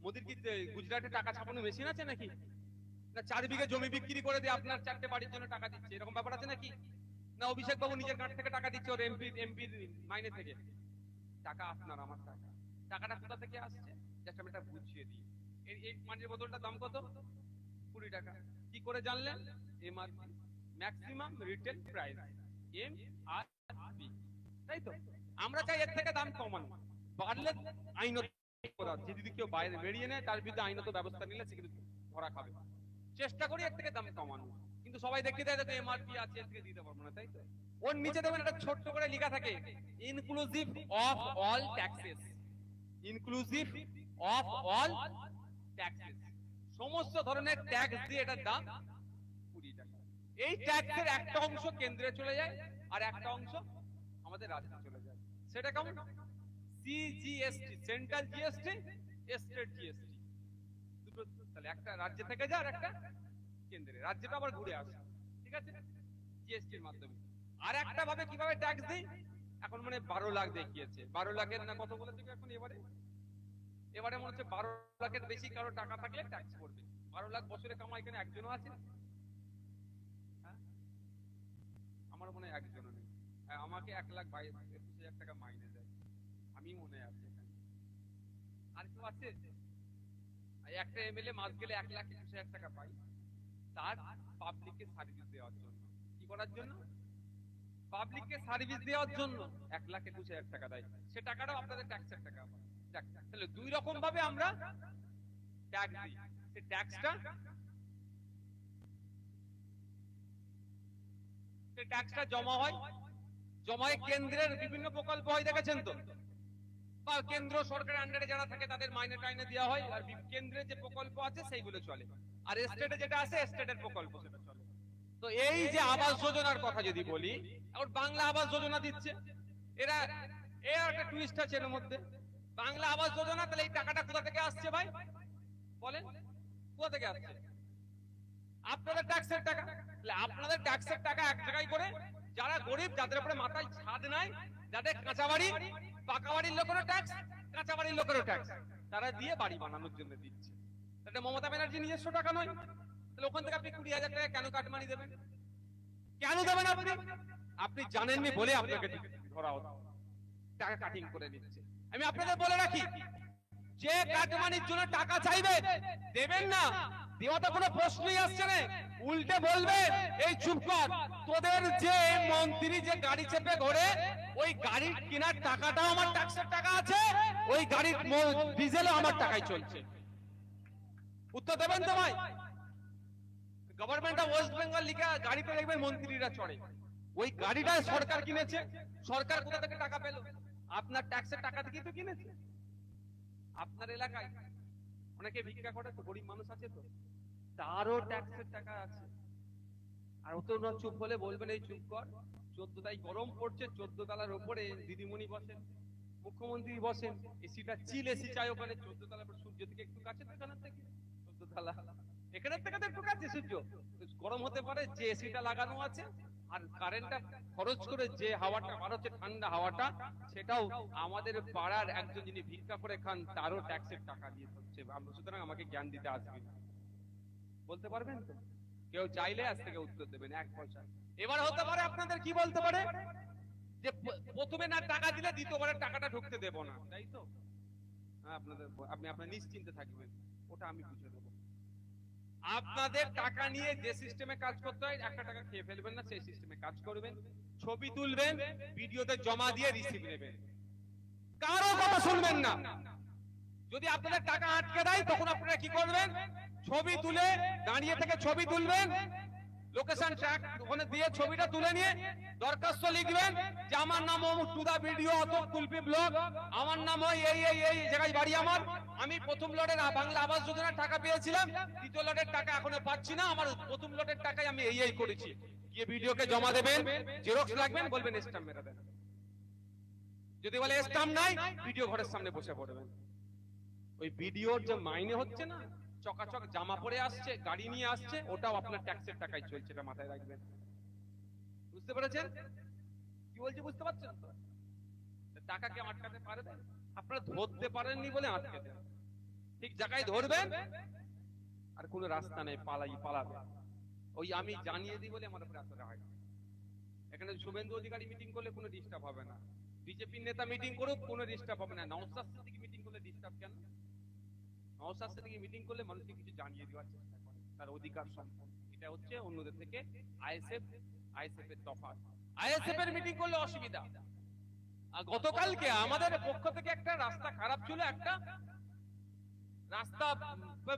মোদির কি গুজরাটে টাকা ছাপানো মেশিন আছে নাকি? না 4 বিঘা জমি বিক্রি করে দিয়ে আপনার 4টে বাড়ির জন্য টাকা দিচ্ছে, এরকম ব্যাপার আছে নাকি? না অভিষেক বাবু নিজের কাছ থেকে টাকা দিচ্ছে ওর এমপির মাইনে থেকে? টাকা আপনার, আমার টাকা। টাকাটা কোথা থেকে আসছে জাস্ট আমি এটা বুঝিয়ে দিই। এই পানির বোতলটার দাম কত? 20 টাকা। কি করে জানলেন? MRP, maximum retail price, MRP, তাই তো? আমরা চাই এর থেকে দাম কমানো, বাড়লে আইনত করা, যদি কেউ বাইরে বেরিয়ে নেয় তার বিরুদ্ধে আইনত ব্যবস্থা নিলে সে কিন্তু ধরা খাবে। চেষ্টা করি এর থেকে দাম কমানো, কিন্তু সবাই দেখতে দেয় যে এমআরপি আছে এর থেকে দিতে পারবো না, তাই তো? ওর নিচে দেখবেন একটা ছোট্ট করে লেখা থাকে inclusive of all taxes, inclusive of all taxes, সমস্ত ধরনের ট্যাক্স দিয়ে এটার দাম 20 টাকা। এই ট্যাক্সের একটা অংশ কেন্দ্রে চলে যায় আর একটা অংশ আমাদের রাজ্যে চলে যায়। সেটা কেমন? CGST, central GST, state GST, দুটো। তাহলে একটা রাজ্য থেকে যায় আর একটা কেন্দ্রে, রাজ্যটা আবার ঘুরে আসে, ঠিক আছে, জিএসটির মাধ্যমে। আর একটা ভাবে কিভাবে ট্যাক্স দেই, এখন মানে 12 লাখ দেখিয়েছে, 12 লাখের না কত বলেছে এখন? এবারে মনে হচ্ছে 12 লাখের বেশি কারো টাকা থাকলে ট্যাক্স করবে। 12 লাখ বছরে কামাই এখানে একজনও আছে? হ্যাঁ, আমার মনে হয় একজনও নেই। আমাকে 1,22,000 টাকা মাইনে দেয়, আমি মনে আছে এখানে। আর কেউ আছে? একটা এমএলএ মাস গেলে 1,21,000 টাকা পাই, তার পাবলিককে সার্ভিস দেওয়ার জন্য। কি করার জন্য? পাবলিককে সার্ভিস দেওয়ার জন্য 1,21,000 টাকা দেয়। সে টাকাটাও আপনাদের ট্যাক্সের টাকা। তাহলে দুই রকম ভাবে আমরা ট্যাক্স দিই। সেই ট্যাক্সটা জমা হয়, জমায় কেন্দ্রের বিভিন্ন প্রকল্প হয়, দেখেছেন তো? বা কেন্দ্র সরকারের আন্ডারে যারা থাকে তাদের মাইনে টাইনে দেওয়া হয়, আর কেন্দ্রের যে প্রকল্প আছে সেইগুলো চলে, আর স্টেটে যেটা আছে স্টেটের প্রকল্প সেটা চলে। তো এই যে আবাস যোজনার কথা যদি বলি, এখন বাংলা আবাস যোজনা দিচ্ছে এরা, এর একটা টুইস্ট আছে এর মধ্যে। বাংলা আবাস যোজনা, তাহলে এই টাকাটা কোথা থেকে আসছে ভাই বলেন? কোথা থেকে আসছে? আপনাদের ট্যাক্সের টাকা। তাহলে আপনাদের ট্যাক্সের টাকা এক জায়গায় করে যারা গরিব, যাদের উপরে মাথায় ছাদ নাই, যাদের কাঁচা বাড়ি, পাকা বাড়ির লোকেরও ট্যাক্স, কাঁচা বাড়ির লোকেরও ট্যাক্স, তারা দিয়ে বাড়ি বানানোর জন্য দিচ্ছে। তাহলে মমতা ব্যানার্জি নিজস্ব টাকা নয়, তাহলে ওখান থেকে আপনি 20,000 টাকা কেন কাটমানি দেবেন? কেন দেবেন আপনি? আপনি জানেননি বলে আপনাকে ধরা হতো, টাকা কাটিং করে নিচ্ছে। আমি আপনাদের বলে রাখি, যে কাটমানির জন্য টাকা চাইবে দেবেন না, দেওয়াটা কোনো প্রশ্নই আসছে না। উল্টে বলবে এই চুপ কর, তোদের যে মন্ত্রী যে গাড়ি চেপে ঘোরে, ওই গাড়ির কেনার টাকাটাও আমার ট্যাক্সের টাকা আছে, ওই গাড়ির ডিজেলও আমার টাকায় চলছে। উত্তর দেবেন তো ভাই? গভর্নমেন্ট অফ ওয়েস্ট বেঙ্গল লিখা গাড়িতে দেখবেন মন্ত্রীরা চড়ে, ওই গাড়িটা সরকার কিনেছে। সরকার কোথা থেকে টাকা পেল? আপনার ট্যাক্সের টাকা থেকেই তো কিনেছে। আপনার এলাকায় অনেকে ভিক্ষা করে, তো গরিব মানুষ আছে, তো তারও ট্যাক্সের টাকা আছে। আর অত না চুপ হলে বলবেন এই চুপ কর, 14 তাই গরম পড়ছে, 14 তলার উপরে দিদিমণি বসেন, মুখ্যমন্ত্রী বসেন, এসিটা চিল এসি চাই ওখানে 14 তলার উপর, সূর্য থেকে একটু কাছে, এখানের থেকে 14 তলা, এখানের থেকে তো একটু কাছে সূর্য, গরম হতে পারে। যে এসিটা লাগানো আছে আর কারেন্টটা খরচ করে যে হাওয়াটা বার হচ্ছে, ঠান্ডা হাওয়াটা, সেটাও আমাদের পাড়ার একজন যিনি ভিক্ষা করে খান, তারও ট্যাক্সের টাকা দিয়ে হচ্ছে। সুতরাং আমাকে জ্ঞান দিতে আসবে না, বলতে পারবেন তো? কেউ চাইলে আজ থেকে উত্তর দেবেন 1 পয়সা। এবার হতে পারে আপনাদের কি বলতে পারে, যে প্রথমে না টাকা দিলে দ্বিতীয়বারের টাকাটা ঢুকতে দেব না, তাই তো? আপনি আপনার নিশ্চিন্তে থাকবেন, ওটা আমি বুঝে দেবো। আপনাদের টাকা নিয়ে যে সিস্টেমে কাজ করতে হয়, একটা টাকা খেয়ে ফেলবেন না, সেই সিস্টেমে কাজ করবেন। ছবি তুলবেন, ভিডিওতে জমা দিয়ে রিসিভ নেবেন, কারো কথা শুনবেন না। যদি আপনাদের টাকা আটকে দেয়, তখন আপনারা কি করবেন? ছবি তুলে দাঁড়িয়ে থেকে ছবি তুলবেন, লোকেশন ট্র্যাক ওখানে দিয়ে ছবিটা তুলে নিয়ে দরখাস্ত লিখবেন যে আমার নাম অমুক টু দা ভিডিও অত কুলপি ব্লগ, আমার নাম ওই এই এই এই জায়গায় বাড়ি, আমি প্রথম লটের বাংলা আবাস যোজনার টাকা পেয়েছিলাম, দ্বিতীয় লটের টাকা এখনো পাচ্ছি না, আমার প্রথম লটের টাকায় আমি এই করেছি। গিয়ে ভিডিওকে জমা দেবেন, জেরক্স লাগবেন, বলবেন স্ট্যাম্প মেরে দেন। যদি বলে স্ট্যাম্প নাই, ভিডিও ঘরের সামনে বসে পড়বেন। ওই ভিডিওর যে মাইনে হচ্ছে না, চকাচক জামা পরে আসছে, গাড়ি নিয়ে আসছে, ওটাও আপনার ট্যাক্সের টাকায় চলছে, এটা মাথায় রাখবেন। বুঝতে পেরেছেন কি বলছি? বুঝতে পারছেন তো? টাকাকে আটকাতে পারবেন? আপনারা ধরতে পারেননি বলে আটকে দেন। ঠিক জায়গায় ধরবেন, আর কোনো রাস্তা নেই, পালাবে। ওই আমি জানিয়ে দিই বলে আমার উপরে এত রাগ। এখানে শুভেন্দু অধিকারী মিটিং করলে কোনো ডিস্টার্ব হবে না, বিজেপির নেতা মিটিং করুক, কোনো ডিস্টার্ব হবে না। নওশাদ সিদ্দিকী মিটিং করলে ডিস্টার্ব কেন? নওশাদ সিদ্দিকী মিটিং করলে মানুষকে কিছু জানিয়ে দেওয়ার চেষ্টা করে, তার অধিকার সম্পন্ন। এটা হচ্ছে অন্যদের থেকে আইএসএফ এর তফাৎ। আইএসএফ এর মিটিং করলে অসুবিধা। আর গতকালকে আমাদের পক্ষ থেকে একটা রাস্তা খারাপ ছিল, একটা রাস্তা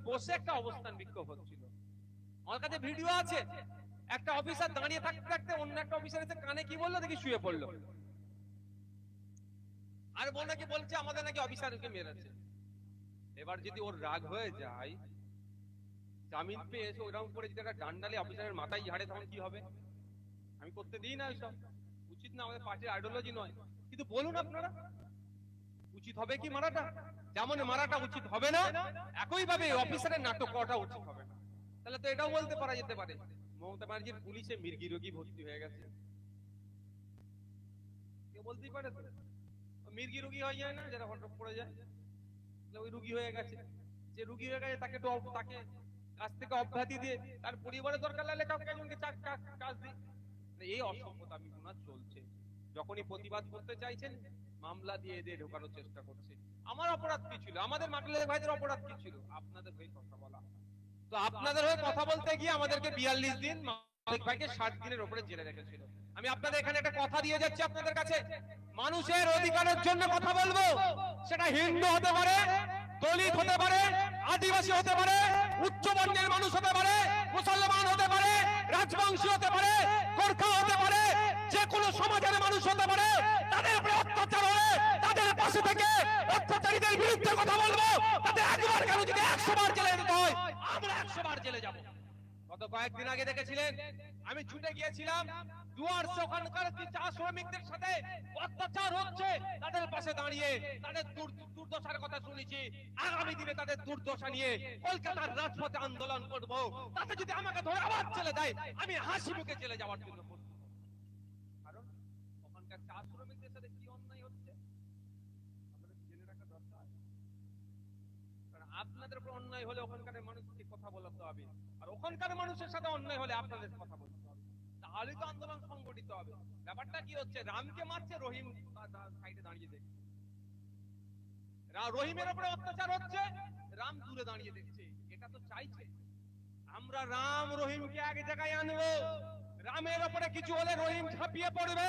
বসে একটা অবস্থান বিক্ষোভ হচ্ছিল, আমার কাছে ভিডিও আছে। একটা অফিসার দাঁড়িয়ে থাকতে থাকতে অন্য একটা অফিসার এসে কানে কি বললো দেখি শুয়ে পড়লো, আর নাকি বলছে আমাদের নাকি অফিসারকে মেরেছে। এবার যদি ওর রাগ হয়ে যায়, জামিন পেয়ে এসে ওইরকম করে যদি একটা ডান্ডালে অফিসারের মাথায় ঝাড়ে, তখন কি হবে? আমি করতে দিই না, এসব উচিত না, আমাদের পার্টির আইডিওলজি নয়। কিন্তু বলুন আপনারা, উচিত হবে কি মারাটা? যেমন মারাটা উচিত হবে না, একই ভাবে অফিসারের নাটক করাটা উচিত হবে না। তাহলে তো এটাও বলতে পারা যেতে পারে মমতা ব্যানার্জির পুলিশে মির্গি রোগী ভর্তি হয়ে গেছে। কেউ বলতেই পারে তো, মির্গি রোগী হয়ে যায় না, যারা হঠাৎ পড়ে যায়, ওই রুগী হয়ে গেছে। যে রুগী হয়ে গেছে তাকে কাছ থেকে অব্যাহতি দিয়ে তার পরিবারের দরকার লাগলে কাউকে একজনকে কাজ দিই। এই অসম্মত আমি মনে চলছে। যখনই প্রতিবাদ করতে চাইছেন, মামলা দিয়ে দিয়ে ঢোকানোর চেষ্টা করছে। আমার অপরাধ কি ছিল? আমাদের মাকলের ভাইদের অপরাধ কি ছিল? আপনাদের হয়ে কথা বলা। তো আপনাদের হয়ে কথা বলতে গিয়ে আমাদেরকে 42 দিন, মালিক ভাইকে 60 দিনের উপরে জেলে রেখেছিল। আমি আপনাদের এখানে একটা কথা দিয়ে যাচ্ছি আপনাদের কাছে, মানুষের অধিকারের জন্য কথা বলবো। সেটা হিন্দু হতে পারে, দলিত হতে পারে, আদিবাসী হতে পারে, উচ্চ বর্ণের মানুষ হতে পারে, মুসলমান হতে পারে, রাজবংশী হতে পারে, গোর্খা হতে পারে, যে কোনো সমাজের মানুষ হতে পারে। তাদের উপরে অত্যাচার হলে তাদের পাশে থেকে অত্যাচারীদের বিরুদ্ধে কথা বলবো। তাদের একবার কেন, যদি 100 বার জেলে যেতে হয়, আমরা 100 বার জেলে যাব। গত কয়েকদিন আগে দেখেছিলেন, আমি ছুটে গিয়েছিলাম ডুয়ার্স, ওখানকার চা শ্রমিকদের সাথে অত্যাচার হচ্ছে, তাদের পাশে দাঁড়িয়ে তাদের দুর্দশার কথা শুনেছি। আগামী দিনে তাদের দুর্দশা নিয়ে কলকাতার রাজপথে আন্দোলন করব। তাতে যদি আমাকে ধরে আবার চলে দেয়, আমি হাসি মুখে চলে যাওয়ার জন্য করব। কারণ ওখানকার চা শ্রমিকদের সাথে কি অন্যায় হচ্ছে আমাদের জেনে রাখা দরকার। কারণ আপনাদের উপর অন্যায় হলে ওখানকার মানুষকে কথা বলতে হবে, আর ওখানকার মানুষের সাথে অন্যায় হলে আপনাদের কথা বলতে হবে, তাহলে তো আন্দোলন সংগঠিত হবে। ব্যাপারটা কি হচ্ছে? রামকে মারছে, রহিম সাইডে দাঁড়িয়ে দেখছে। রহিমের উপরে অত্যাচার হচ্ছে, রাম দূরে দাঁড়িয়ে দেখছে। এটা তো চাইছে আমরা রাম রহিমকে এক জায়গায় আনবো। রামের উপরে কিছু হলে রহিম ঝাঁপিয়ে পড়বে,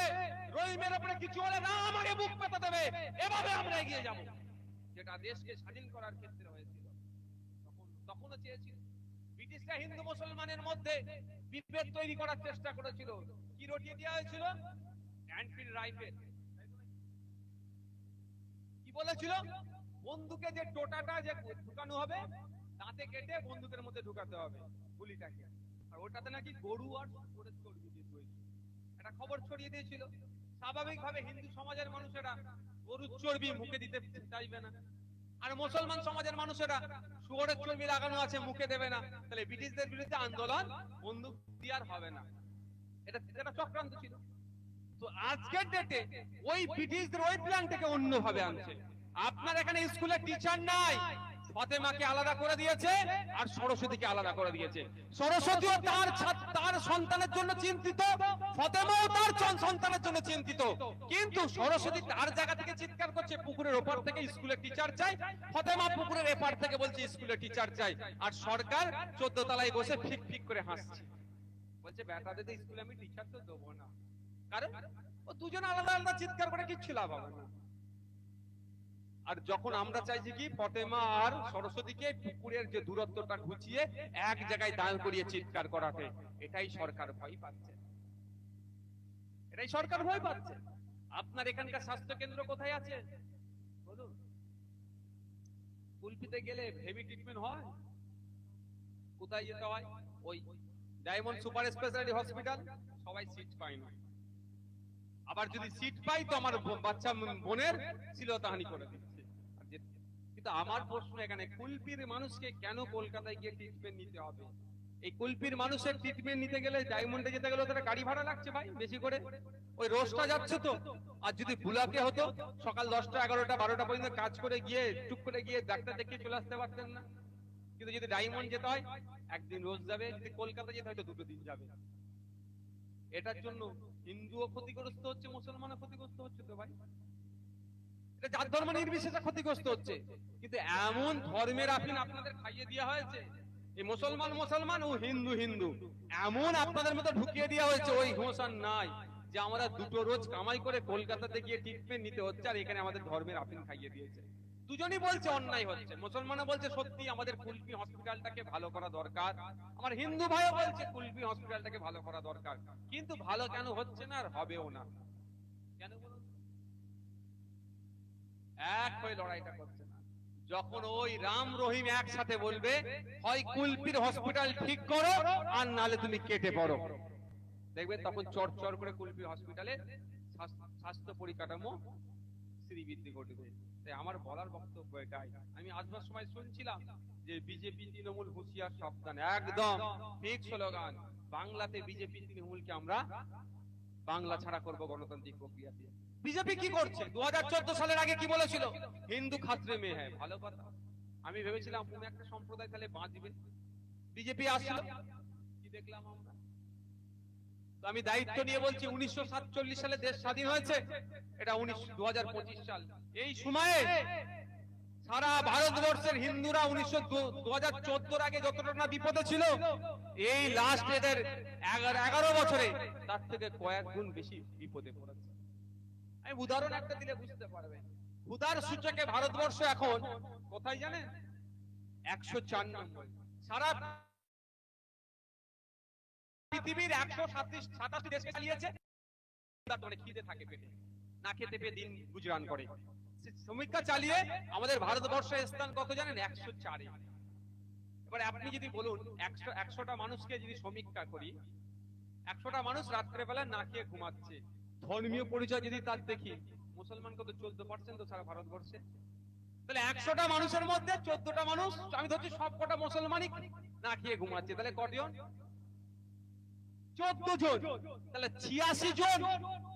রহিমের উপরে কিছু হলে রাম আগে বুক পেতে দেবে। এভাবে আমরা এগিয়ে যাব, যেটা দেশকে স্বাধীন করার ক্ষেত্রে হয়েছিল। তখনও চেয়েছিল ব্রিটিশরা হিন্দু মুসলমানের মধ্যে বিভেদ তৈরি করার চেষ্টা করেছিল। কি রটিয়ে দেওয়া হয়েছিল? Enfield rifle. কি বলেছিল? বন্দুকে যে টোটাটা যে ঢুকানো হবে, দাঁতে কেটে বন্দুকের মধ্যে ঢুকাতে হবে গুলিটাকে, আর ওটাতে নাকি গরু আর শুকরের চর্বি দিয়ে তৈরি। একটা খবর ছড়িয়ে দিয়েছিল। স্বাভাবিকভাবে হিন্দু সমাজের মানুষেরা গরুর চর্বি মুখে দিতে চাইবে না, আর মুসলমান সমাজের মানুষেরা শুকরের চর্বি লাগানো আছে মুখে দেবে না। তাহলে ব্রিটিশদের বিরুদ্ধে আন্দোলন বন্দুক দিয়ে আর হবে না। এটা চক্রান্ত ছিল। তো আজকের ডেটে ওই ব্রিটিশদের ওই প্ল্যানটাকে অন্যভাবে আনছে। আপনার এখানে স্কুলে টিচার নাই, ফাতেমাকে আলাদা করে দিয়েছে আর সরস্বতীকে আলাদা করে দিয়েছে। সরস্বতীও তার সন্তানের জন্য চিন্তিত, ফাতেমাও তার সন্তানের জন্য চিন্তিত। কিন্তু সরস্বতী তার জায়গা থেকে চিৎকার করছে পুকুরের ওপার থেকে স্কুলের টিচার চাই, ফাতেমা পুকুরের এপার থেকে বলছে স্কুলের টিচার চাই। আর সরকার 14 তলায় বসে ফিক ফিক করে হাসছে, বলছে বেটাদের স্কুলে আমি টিচার তো দেবো না। কারণ ও দুজন আলাদা আলাদা চিৎকার করে কিচ্ছু লাভ হবে না। আর যখন আমরা চাইছি কি ফাতেমা আর সরস্বতীকে পুকুরের যে দূরত্বটা ঘুচিয়ে এক জায়গায় দাঁড় করিয়ে চিৎকার করাতে, এটাই সরকার ভয় পাচ্ছে, এটাই সরকার ভয় পাচ্ছে। আপনার এখানকার স্বাস্থ্য কেন্দ্র কোথায় আছে বলুন? কুলপিতে গেলে হেভি ট্রিটমেন্ট হয়, কোথায় যেতে হয়? ওই ডায়মন্ড সুপার স্পেশালিটি হসপিটাল, সবাই সিট পায় না। আবার যদি সিট পাই তো আমার বাচ্চা বোনের শ্লীলতাহানি করে দিচ্ছে। কিন্তু আমার প্রশ্ন এখানে, কুলপির মানুষকে কেন কলকাতায় গিয়ে ট্রিটমেন্ট নিতে হবে? এই কুলপির মানুষের ট্রিটমেন্ট নিতে গেলে, ডায়মন্ডে যেতে গেলে তারা গাড়ি ভাড়া লাগছে ভাই বেশি করে, ওই রোজটা যাচ্ছে তো। আর যদি বুলাকে হতো সকাল 10টা 11টা 12টা পর্যন্ত কাজ করে গিয়ে টুক করে গিয়ে ডাক্তার দেখিয়ে চলে আসতে পারতেন না? কিন্তু যদি ডায়মন্ড যেতে হয় একদিন রোজ যাবে, যদি কলকাতা যেতে হয় তো 2 দিন যাবে। এটার জন্য হিন্দুও ক্ষতিগ্রস্ত হচ্ছে, মুসলমানও ক্ষতিগ্রস্ত হচ্ছে তো ভাই। এটা জাত ধর্ম নির্বিশেষে ক্ষতিগ্রস্ত হচ্ছে। কিন্তু এমন ধর্মের আফিন আপনাদের খাইয়ে দেওয়া হয়েছে, এই মুসলমান মুসলমান ও হিন্দু হিন্দু, এমন আপনাদের মধ্যে ঢুকিয়ে দেওয়া হয়েছে, ওই হোসান নাই যে আমরা 2টো রোজ কামাই করে কলকাতাতে গিয়ে ট্রিটমেন্ট নিতে হচ্ছে, আর এখানে আমাদের ধর্মের আফিন খাইয়ে দিয়েছে। দুজনই বলছে অন্যায় হচ্ছে, মুসলমানও বলছে সত্যি আমাদের কুলপি হসপিটালটাকে ভালো করা দরকার, আমার হিন্দু ভাইও বলছে কুলপি হসপিটালটাকে ভালো করা দরকার। কিন্তু ভালো কেন হচ্ছে না আর হবেও না? কেন বলুন? এক হয়ে লড়াইটা করছে না। যখন ওই রাম রহিম একসাথে বলবে হয় কুলপির হসপিটাল ঠিক করো আর নালে তুমি কেটে পড়ো, দেখবেন তখন চট চট করে কুলপি হসপিটালে স্বাস্থ্য পরিকাঠামো শ্রীবৃদ্ধি ঘটবে। তাই আমার বলার বক্তব্য এটাই। আমি আসবার সময় শুনছিলাম যে বিজেপি তৃণমূল হুঁশিয়ার সাবধান, একদম ঠিক স্লোগান, বাংলাতে বিজেপি তৃণমূলকে আমরা বাংলা ছাড়া করব গণতান্ত্রিক প্রক্রিয়া দিয়ে। বিজেপি কি করছে? 2014 সালের আগে কি বলেছিল? হিন্দু খাতরে মে হ্যায়, ভালো কথা। আমি ভেবেছিলাম কোন একটা সম্প্রদায় তাহলে বাঁচবে। বিজেপি আসলো, কি দেখলাম আমরা? তো আমি দায়িত্ব নিয়ে বলছি, 1947 সালে দেশ স্বাধীন হয়েছে, এটা 2025 সাল। এই সময়ে সারা ভারতবর্ষের হিন্দুরা 2014 আগে যতটা না বিপদে ছিল, এই লাস্ট এদের 11 বছরে তার থেকে কয়েক গুণ বেশি বিপদে পড়েছে। আমি উদাহরণ একটা দিলে বুঝতে পারবেন। ক্ষুধার সূচকে ভারতবর্ষ এখন কোথায় জানেন? 104 নম্বর। সারা পৃথিবীর 127টি দেশকে চালিয়েছে, খিদে থাকে পেটে, না খেতে পেয়ে দিন গুজরান করে। সমীক্ষা চালিয়ে আমাদের ভারতবর্ষের স্থান কত জানেন? 104-এ। এবারে আপনি যদি বলুন 100টা মানুষকে যদি সমীক্ষা করি, 100টা মানুষ রাত্রেবেলা না খেয়ে ঘুমাচ্ছে, ধর্মীয় পরিচয় যদি তার দেখি, মুসলমান কত? 14% তো সারা ভারতবর্ষে। তাহলে 100টা মানুষের মধ্যে 14টা মানুষ, আমি ধরছি সবকটা মুসলমানই না খেয়ে ঘুমাচ্ছে, তাহলে কজন? 14 জন। তাহলে 86 জন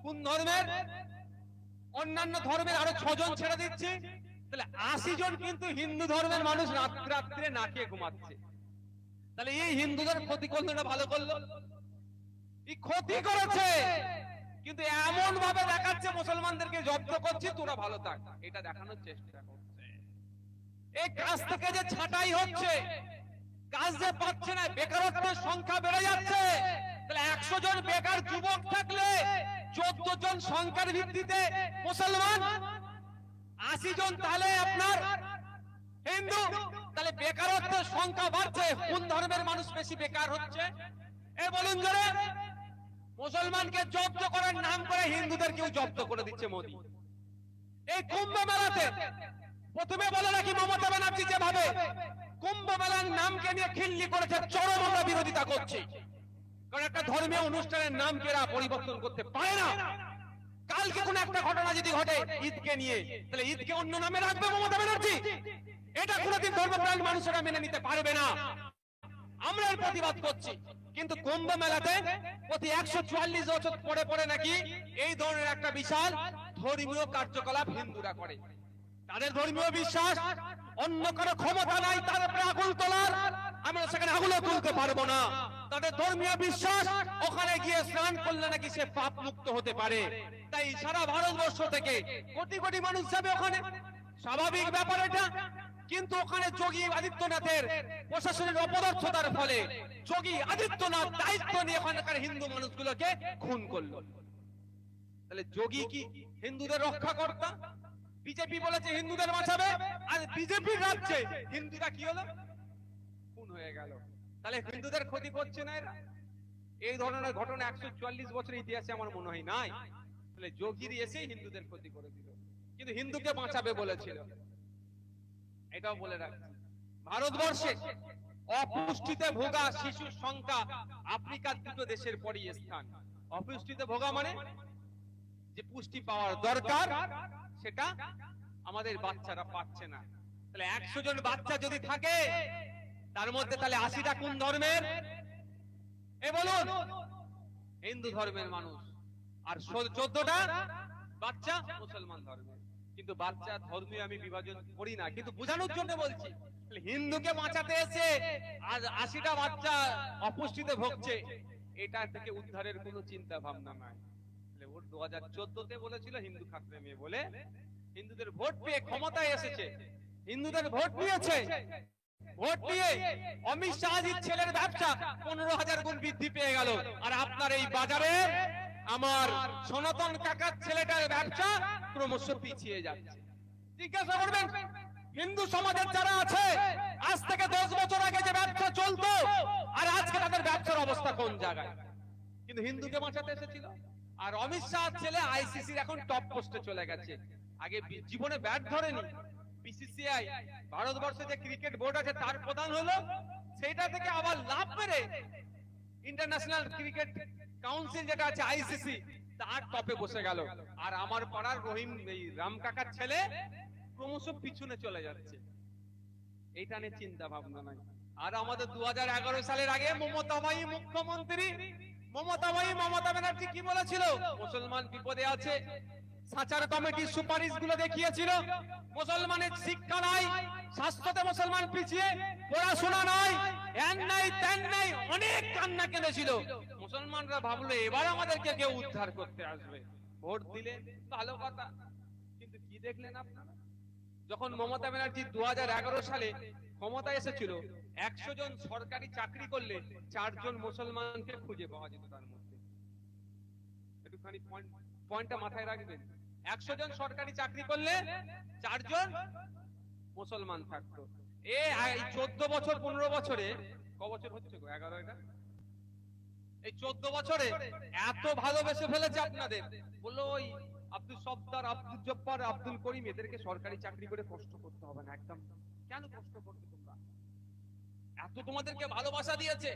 কোন ধর্মের? অন্যান্য ধর্মের আরো 6 জন ছেড়ে দিচ্ছি, তাহলে 80 জন কিন্তু হিন্দু ধর্মের মানুষ রাত্রে না খেয়ে ঘুমাচ্ছে। তাহলে এই হিন্দুদের ক্ষতি করলো না ভালো করলো? এই ক্ষতি করেছে, কিন্তু এমন ভাবে দেখাচ্ছে মুসলমানদেরকে জব্দ করছি, তোরা ভালো থাক, এটা দেখানোর চেষ্টা করছে। এই কাজ থেকে যে ছাঁটাই হচ্ছে, কাজ যে পাচ্ছে না, বেকারত্বের সংখ্যা বেড়ে যাচ্ছে। তাহলে 100 জন বেকার যুবক থাকলে 14 জন সংখ্যার ভিত্তিতে মুসলমান, 80 জন তাহলে আপনার হিন্দু। তাহলে বেকারত্বের সংখ্যা বাড়ছে, কোন ধর্মের মানুষ বেশি বেকার হচ্ছে? এ বলুন জোরে। মুসলমানকে জব্দ করার নাম করে হিন্দুদের কেউ জব্দ করে দিচ্ছে মোদী। এই কুম্ভ মেলাতে প্রথমে বলে নাকি মমতা ব্যানার্জি যেভাবে কুম্ভ মেলার নামকে নিয়ে খিল্লি করেছে, চরম আমরা বিরোধিতা করছি। কারণ একটা ধর্মীয় অনুষ্ঠানের নামকে এরা পরিবর্তন করতে পারে না। কালকে কোন একটা ঘটনা যদি ঘটে ঈদকে নিয়ে, তাহলে ঈদকে অন্য নামে রাখবে মমতা ব্যানার্জি? এটা কোনদিন ধর্মপ্রাণ মানুষেরা মেনে নিতে পারবে না। আমরা এর প্রতিবাদ করছি। কিন্তু কুম্ভ মেলাতে প্রতি 144 বছর পরে পরে নাকি এই ধরনের একটা বিশাল ধর্মীয় কার্যকলাপ হিন্দুরা করে। তাদের ধর্মীয় বিশ্বাস, অন্য কারো ক্ষমতা নাই তার উপরে আগুন তোলার, আমরা সেখানে আগুনও তুলতে পারবো না। তাদের ধর্মীয় বিশ্বাস, ওখানে গিয়ে স্নান করলে নাকি সে পাপ মুক্ত হতে পারে। তাই সারা ভারতবর্ষ থেকে কোটি কোটি মানুষ যাবে ওখানে, স্বাভাবিক ব্যাপার এটা। কিন্তু ওখানে যোগী আদিত্যনাথের প্রশাসনের অপদর্থতার ফলে যোগী আদিত্যনাথ দায়িত্ব নিয়ে ওখানকার হিন্দু মানুষগুলোকে খুন করলো। তাহলে যোগী কি হিন্দুদের রক্ষাকর্তা? বিজেপি বলেছে হিন্দুদের বাঁচাবে, আর বিজেপির রাজ্যে হিন্দুরা কি হলো? খুন হয়ে গেল। তাহলে হিন্দুদের ক্ষতি করছে না এরা? এই ধরনের ঘটনা 144 বছরের ইতিহাসে আমার মনে হয় নাই। তাহলে যোগীর এসে হিন্দুদের ক্ষতি করে দিল, কিন্তু হিন্দুকে বাঁচাবে বলেছিল। এটাও বলে রাখছি, ভারতবর্ষে অপুষ্টিতে ভোগা শিশুর সংখ্যা আফ্রিকার দুটো দেশের পরই স্থান। অপুষ্টিতে ভোগা মানে যে পুষ্টি পাওয়ার দরকার সেটা আমাদের বাচ্চারা পাচ্ছে না। তাহলে 100 জন বাচ্চা যদি থাকে তার মধ্যে তাহলে 80টা কোন ধর্মের? এ বলুন, হিন্দু ধর্মের মানুষ, আর 14টা বাচ্চা মুসলমান ধর্মের। কিন্তু বাচ্চা ধর্মে আমি বিভাজন করি না, কিন্তু বোঝানোর জন্য বলছি, হিন্দুকে বাঁচাতে এসে আজ 80টা বাচ্চা অপুষ্টিতে ভুগছে, এটা থেকে উদ্ধারের কোনো চিন্তা ভাবনা নাই। ওর 2014তে বলেছিল হিন্দু খাতরে মেয়ে বলে, হিন্দুদের ভোট পেয়ে ক্ষমতায় এসেছে, হিন্দুদের ভোট নিয়েছে, ভোট নিয়ে অমিত শাহজির ছেলের ব্যবসা 15,000 গুণ বৃদ্ধি পেয়ে গেল। আর আপনার এই বাজারে আমার সনাতন কাকার ছেলেটার ব্যবসা ক্রমশ পিছিয়ে যাচ্ছে। জিজ্ঞাসা করবেন হিন্দু সমাজের যারা আছে, আজ থেকে 10 বছর আগে যে ব্যবসা চলতো আর আজকে তাদের ব্যবসার অবস্থা কোন জায়গায়? কিন্তু হিন্দুকে বাঁচাতে এসেছিল। আর অমিত শাহর ছেলে আইসিসির এখন টপ পোস্টে চলে গেছে। আগে জীবনে ব্যাট ধরেনি, বিসিসিআই ভারতবর্ষে যে ক্রিকেট বোর্ড আছে তার প্রধান হলো, সেটা থেকে আবার লাভ মেরে ইন্টারন্যাশনাল ক্রিকেট কাউন্সিল যেটা আছে আইসিসি, তার টপে বসে গেল। আর আমার পাড়ার রহিম এই রাম কাকার ছেলে ক্রমশ পিছনে চলে যাচ্ছে। এইটা নিয়ে চিন্তা ভাবনা নাই। আর আমাদের 2011 সালের আগে মমতাবাই মুখ্যমন্ত্রী, মমতা ব্যানার্জি কি বলেছিল? মুসলমান বিপদে আছে, সাচার কমিটির সুপারিশ গুলো দেখিয়েছিল, মুসলমানের শিক্ষা নাই, স্বাস্থ্যতে মুসলমান পিছিয়ে, পড়াশোনা নাই, এন নাই তেন নাই, অনেক কান্না কেঁদেছিল। মুসলমানরা ভাবলো এবার আমাদেরকে কেউ উদ্ধার করতে আসবে, ভোট দিলে ভালো কথা। কিন্তু কি দেখলেন আপনারা? যখন মমতা ব্যানার্জি 2011 সালে ক্ষমতায় এসেছিল, 100 জন সরকারি চাকরি করলে 4 জন মুসলমানকে খুঁজে পাওয়া যেত। তার মধ্যে একটুখানি পয়েন্টটা মাথায় রাখবেন, 100 জন সরকারি চাকরি করলে 4 জন মুসলমান থাকতো। এই 14 বছর 15 বছরে, ক বছর হচ্ছে গো? 11 এটা, এই 14 বছরে এত ভালোবেসে ফেলেছে আপনাদের, বললো ওই আব্দুল সত্তার, আব্দুল জব্বার, আব্দুল করিম, এদেরকে সরকারি চাকরি করে কষ্ট করতে হবে না একদম। কেন কষ্ট করবে তোমরা? এত তোমাদেরকে ভালোবাসা দিয়েছে,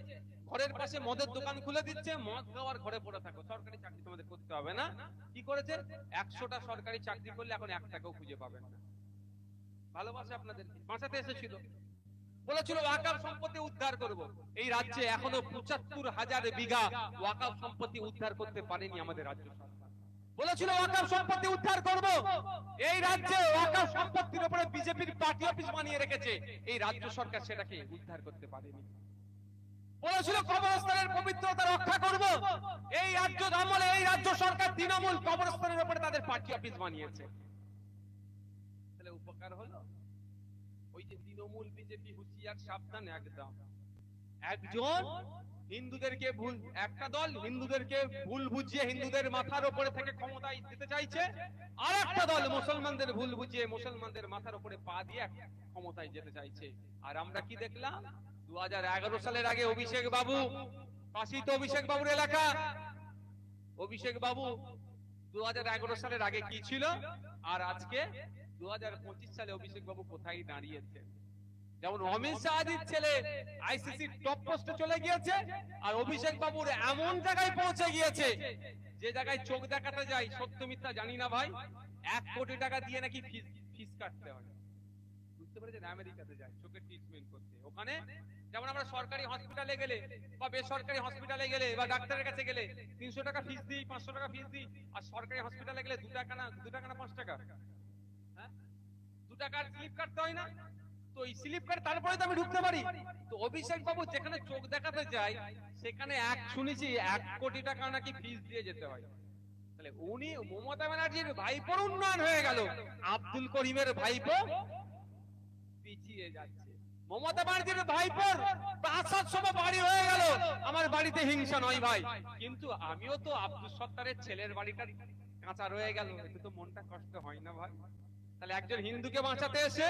ঘরের পাশে মদের দোকান খুলে দিচ্ছে, মদ খাওয়ার ঘরে পড়ে থাকো, সরকারি চাকরি তোমাদের করতে হবে না। কি করেছে? 100টা সরকারি চাকরি করলে এখন 1 টাকাও খুঁজে পাবেন না। ভালোবাসা আপনাদেরকে বাঁচাতে এসেছিল। বলেছিল ওয়াকাফ সম্পত্তি উদ্ধার করব। এই রাজ্যে এখনো 75,000 বিঘা ওয়াকাফ সম্পত্তি উদ্ধার করতে পারেনি আমাদের রাজ্য সরকার। বলেছিল ওয়াকাফ সম্পত্তি উদ্ধার করব। এই রাজ্যে ওয়াকাফ সম্পত্তির উপরে বিজেপির পার্টি অফিস বানিয়ে রেখেছে, এই রাজ্য সরকার সেটাকে উদ্ধার করতে পারেনি। বলেছিল কবরস্থানের পবিত্রতা রক্ষা করব, এই রাজ্য আমলে এই রাজ্য সরকার তৃণমূল কবরস্থানের উপরে তাদের পার্টি অফিস বানিয়েছে। তাহলে উপকার হলো? ওই যে তৃণমূল বিজেপি হুঁশিয়ার, সাবধান, একদম একজন হিন্দুদেরকে ভুল, একটা দল হিন্দুদেরকে ভুল বুঝিয়ে হিন্দুদের মাথার উপরে থেকে ক্ষমতায় দিতে চাইছে, আর একটা দল মুসলমানদের ভুল বুঝিয়ে মুসলমানদের মাথার উপরে পা দিয়ে ক্ষমতায় যেতে চাইছে। আর আমরা কি দেখলাম? 2011 সালের আগে অভিষেক বাবু, পাশি তো অভিষেক বাবুর এলাকা, অভিষেক বাবু 2011 সালের আগে কি ছিল, আর আজকে 2025 সালে অভিষেক বাবু কোথায় দাঁড়িয়েছে? যেমন অমিত শাহজির ছেলে আইসিসি টপ পোস্টে চলে গিয়েছে, আর অভিষেক বাবুর এমন জায়গায় পৌঁছে গিয়েছে যে জায়গায় চোখ দেখাতে যায়, সত্য মিথ্যা জানি না ভাই, 1 কোটি টাকা দিয়ে নাকি ফিস কাটতে হয়। বুঝতে পেরেছেন? আমেরিকাতে যায় চোখের ট্রিটমেন্ট করতে। ওখানে যেমন আমরা সরকারি হসপিটালে গেলে বা বেসরকারি হসপিটালে গেলে বা ডাক্তারের কাছে গেলে 300 টাকা ফিস দিই, 500 টাকা ফিস দিই, আর সরকারি হসপিটালে গেলে 2 টাকা না 5 টাকা, হ্যাঁ 2 টাকার স্লিপ কাটতে হয় না? তো এই স্লিপ কাটে তারপরে তো আমি ঢুকতে পারি। তো অভিষেক বাবু যেখানে চোখ দেখাতে যায় সেখানে শুনেছি 1 কোটি টাকা নাকি ফিস দিয়ে যেতে হয়। তাহলে উনি মমতা ব্যানার্জির ভাইপোর উন্নয়ন হয়ে গেল, আব্দুল করিমের ভাইপো পিছিয়ে যাচ্ছে। মমতা ব্যানার্জির ভাইপোর প্রাসাদ সভা বাড়ি হয়ে গেল, আমার বাড়িতে হিংসা নয় ভাই, কিন্তু আমিও তো আব্দুল সত্তারের ছেলের বাড়িটা কাঁচা রয়ে গেল, একটু তো মনটা কষ্ট হয় না ভাই? তাহলে একজন হিন্দুকে বাঁচাতে এসে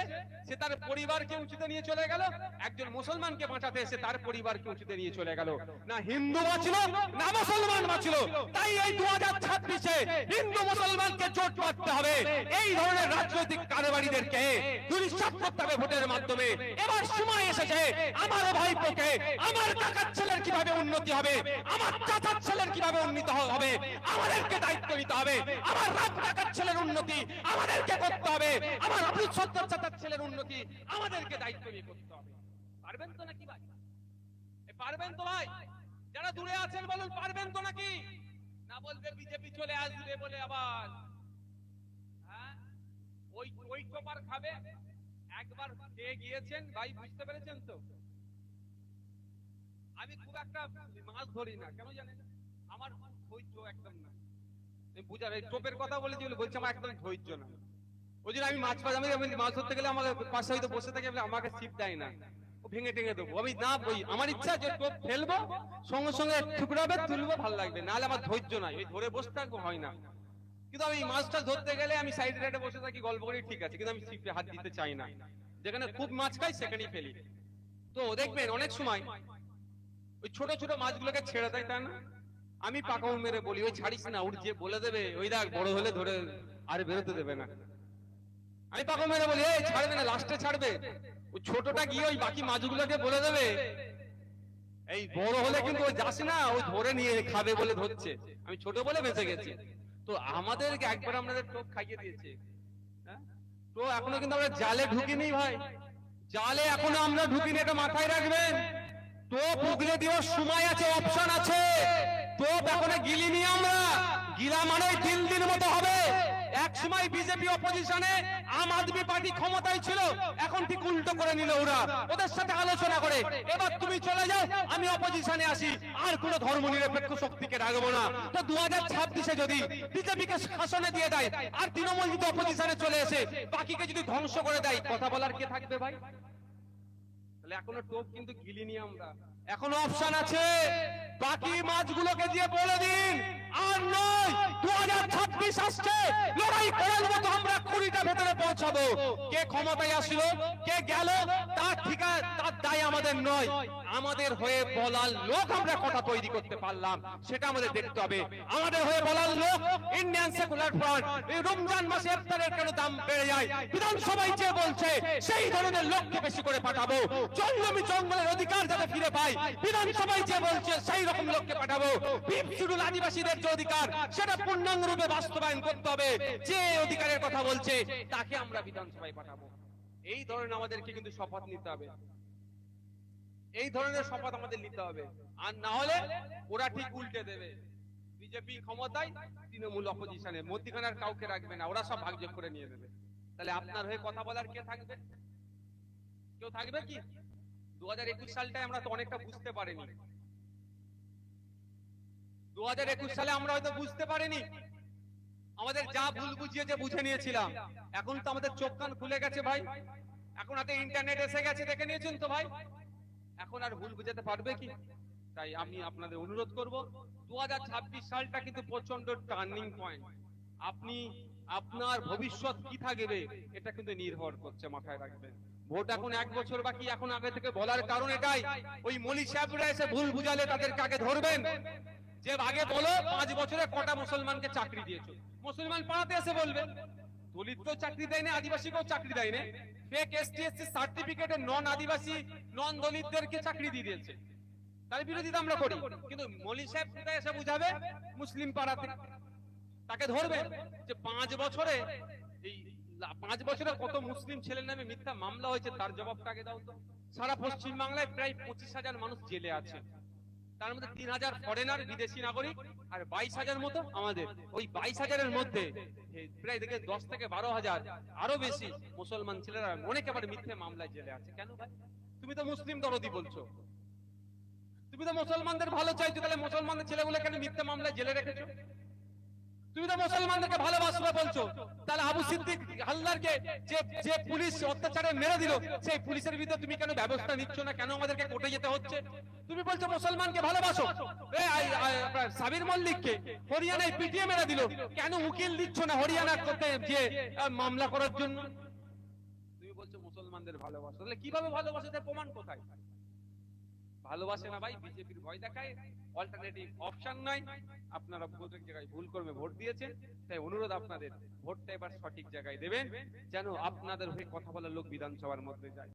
সে তার পরিবারকে উঁচুতে নিয়ে চলে গেল, একজন মুসলমানকে বাঁচাতে এসে তার পরিবারকে উঁচুতে নিয়ে চলে গেল। না হিন্দু বাঁচলো না মুসলমান বাঁচলো। তাই এই 2026-এ হিন্দু মুসলমানকে জোট বাঁধতে হবে। এই ধরনের রাজনৈতিক কারবারিদেরকে দুলিশ্বাত করতে হবে ভোটের মাধ্যমে। এবার সময় এসেছে আমার ভাইপোকে, আমার কাকার ছেলের কিভাবে উন্নতি হবে, আমার চাচার ছেলের কিভাবে উন্নত হবে, আমাদেরকে দায়িত্ব নিতে হবে। আমার রাত কাকার ছেলের উন্নতি আমাদেরকে করতে হবে, আমার আবুল সত্তর চাচার ছেলের উন্নতি আমাদেরকে দায়িত্ব নিয়ে করতে হবে। পারবেন তো নাকি ভাই? পারবেন তো ভাই? যারা দূরে আছেন বলুন পারবেন তো নাকি? না বলবে বিজেপি চলে আসবে বলে আবার হ্যাঁ ওই টোপার খাবে। একবার খেয়ে গিয়েছেন ভাই, বুঝতে পেরেছেন তো? আমি খুব একটা মাছ ধরি না, কেন জানেন? আমার ধৈর্য একদম না। বুঝার এই টোপের কথা বলেছি বলছি আমার একদম ধৈর্য না। ওই জন্য আমি মাছ ধরতে গেলে আমাকে পাশে হয়তো বসে থাকে, আমাকে ছিপ দেয় না, ও ভেঙে টেঙে দেবো। আমি না বই, আমার ইচ্ছা যে টোপ ফেলবো সঙ্গে সঙ্গে টুকরাবে তুলবো, ভালো লাগবে, নাহলে আমার ধৈর্য নাই, ওই ধরে বসে থাকবো হয় না। কিন্তু আমি মাছটা ধরতে গেলে আমি সাইড সাইডে বসে থাকি, গল্প করি, ঠিক আছে, কিন্তু আমি ছিপে হাত দিতে চাই না। যেখানে খুব মাছ খাই সেখানেই ফেলি। তো দেখবেন অনেক সময় ওই ছোট ছোট মাছগুলোকে ছেড়ে দেয়, তাই না? আমি পাকাও মেরে বলি ওই ছাড়িস না, ওর যে বলে দেবে ওই দেখ বড় হলে ধরে আর বেরোতে দেবে না। আমি পাকাও মেরে বলি এই ছাড়বে না, লাস্টে ছাড়বে। ওই ছোটটা গিয়ে ওই বাকি মাছগুলোকে বলে দেবে এই বড় হলে কিন্তু ওই যাস না, ওই ধরে নিয়ে খাবে বলে ধরছে, আমি ছোট বলে বেঁচে গেছি। তো আমাদেরকে একবার আমাদের টোপ খাইয়ে দিয়েছে। তো এখনো কিন্তু আমরা জালে ঢুকিনি ভাই, জালে এখনো আমরা ঢুকিনি, এটা মাথায় রাখবেন। টোপ উগলে দেওয়ার সময় আছে, অপশন আছে। টোপ এখনো গিলিনি আমরা, গিলা মানে দিন মতো হবে। এক সময় বিজেপি অপোজিশনে, আম আদমি পার্টি ক্ষমতায় ছিল, এখন ঠিক উল্টো করে নিল ওরা, ওদের সাথে আলোচনা করে এবার তুমি চলে যাও, আমি অপোজিশনে আসি, আর কোন ধর্ম নিরপেক্ষ শক্তিকে রাখবো না। তো 2026-এ যদি বিজেপিকে শাসনে দিয়ে দেয় আর তৃণমূল যদি অপোজিশনে চলে এসে বাকিকে যদি ধ্বংস করে দেয়, কথা বলার কে থাকবে ভাই? তাহলে এখনো টোপ কিন্তু গিলিনি আমরা, এখনো অপশন আছে। বাকি মাছগুলোকে দিয়ে বলে দিন আর নয়, 2026 আসছে, লড়াই করার মতো আমরা 20টা ভেতরে পৌঁছাবো। কে ক্ষমতায় আসলো কে গেল তার ঠিকা, তার দায় আমাদের নয়। আমাদের হয়ে বলার লোক আমরা কটা তৈরি করতে পারলাম সেটা আমাদের দেখতে হবে। আমাদের হয়ে বলার লোক ইন্ডিয়ান সেকুলার ফ্রন্ট, এই রমজান মাসে ইফতারের কেন দাম বেড়ে যায়, বিধানসভায় যে বলছে সেই ধরনের লোককে বেশি করে পাঠাবো। জঙ্গলি জঙ্গলের অধিকার যাতে ফিরে পায়, বিধানসভায় যে বলছে সেই রকম লোককে পাঠাবো। বিপ শিডিউল আদিবাসীদের যে অধিকার সেটা পূর্ণাঙ্গ রূপে বাস্তবায়ন করতে হবে। যে অধিকারের কথা বলছে তাকে আমরা বিধানসভায় পাঠাবো। এই ধরনের আমাদেরকে কিন্তু শপথ নিতে হবে, এই ধরনের শপথ আমাদের নিতে হবে। আর না হলে ওরা ঠিক উল্টে দেবে। বিজেপি ক্ষমতায়, তৃণমূল অপোজিশনে, মধ্যখানে কাউকে রাখবে না, ওরা সব ভাগযোগ করে নিয়ে নেবে। তাহলে আপনার হয়ে কথা বলার কে থাকবে? কেউ থাকবে কি? 2021 সালটায় আমরা তো অনেকটা বুঝতে পারিনি। 2021 সালে আমরা হয়তো বুঝতে পারিনি, আমাদের যা ভুল বুঝিয়েছে বুঝে নিয়েছিলাম। এখন তো আমাদের চোখ কান খুলে গেছে ভাই, এখন হাতে ইন্টারনেট এসে গেছে, দেখে নিয়েছেন তো ভাই, এখন আর ভুল বুঝাতে পারবে কি? তাই আমি আপনাদের অনুরোধ করব, 2026 সালটা কিন্তু প্রচন্ড টার্নিং পয়েন্ট। আপনি আপনার ভবিষ্যৎ কি থাকবে এটা কিন্তু নির্ভর করছে, মাথায় রাখবেন। ভোট এখন 1 বছর বাকি, এখন আগে থেকে বলার কারণ এটাই, ওই মলি সাহেবরা এসে ভুল বুঝালে তাদেরকে আগে ধরবেন। যে আগে বলো 5 বছরে কটা মুসলমানকে চাকরি দিয়েছো, মুসলমান পাড়াতে এসে বলবে। দলিত তো চাকরি দেয় না, আদিবাসীকেও চাকরি দেয় না, ফেক এসটি/এসসি সার্টিফিকেটে নন আদিবাসী নন দলিতদেরকে চাকরি দিয়ে দিয়েছে। তার বিরোধিতা আমরা করি, কিন্তু মলি সাহেব কোথায় এসে বুঝাবে? মুসলিম পাড়াতে। তাকে ধরবেন যে 5 বছরে এই 5 বছরে কত মুসলিম ছেলের নামে মিথ্যা মামলা হয়েছে, তার জবাবটা আগে দাও তো। সারা পশ্চিম বাংলায় প্রায় 25,000 মানুষ জেলে আছে, তার মধ্যে 3,000 ফরেনার বিদেশি নাগরিক আর 22,000 মতো আমাদের। ওই 22,000-এর মধ্যে প্রায় দেখে 10 থেকে 12,000 আরো বেশি মুসলমান ছেলেরা অনেক আবার মিথ্যে মামলায় জেলে আছে। কেন ভাই? তুমি তো মুসলিম দরদি বলছো, তুমি তো মুসলমানদের ভালো চাইছো, তাহলে মুসলমানদের ছেলেগুলো কেন মিথ্যে মামলায় জেলে রেখেছো? তুমি তো মুসলমানদেরকে ভালোবাসবে বলছো, তাহলে আবু সিদ্দিক হালদারকে যে যে পুলিশ অত্যাচারে মেরে দিল, সেই পুলিশের বিরুদ্ধে তুমি কেন ব্যবস্থা নিচ্ছ না? কেন আমাদেরকে কোর্টে যেতে হচ্ছে? তুমি বলছো মুসলমানকে ভালোবাসো, সাবির মল্লিককে হরিয়ানায় পিটিয়ে মেরে দিল, কেন উকিল দিচ্ছ না হরিয়ানা করতে যে মামলা করার জন্য? তুমি বলছো মুসলমানদের ভালোবাসো, তাহলে কিভাবে ভালোবাসো? তার প্রমাণ কোথায়? ভালোবাসে না ভাই, বিজেপির ভয় দেখায়, অল্টারনেটিভ অপশন নাই। আপনারা ভোটের জায়গায় ভুল করবে ভোট দিয়েছেন, তাই অনুরোধ আপনাদের ভোটটা এবার সঠিক জায়গায় দেবেন, যেন আপনাদের হয়ে কথা বলার লোক বিধানসভার মধ্যে যায়।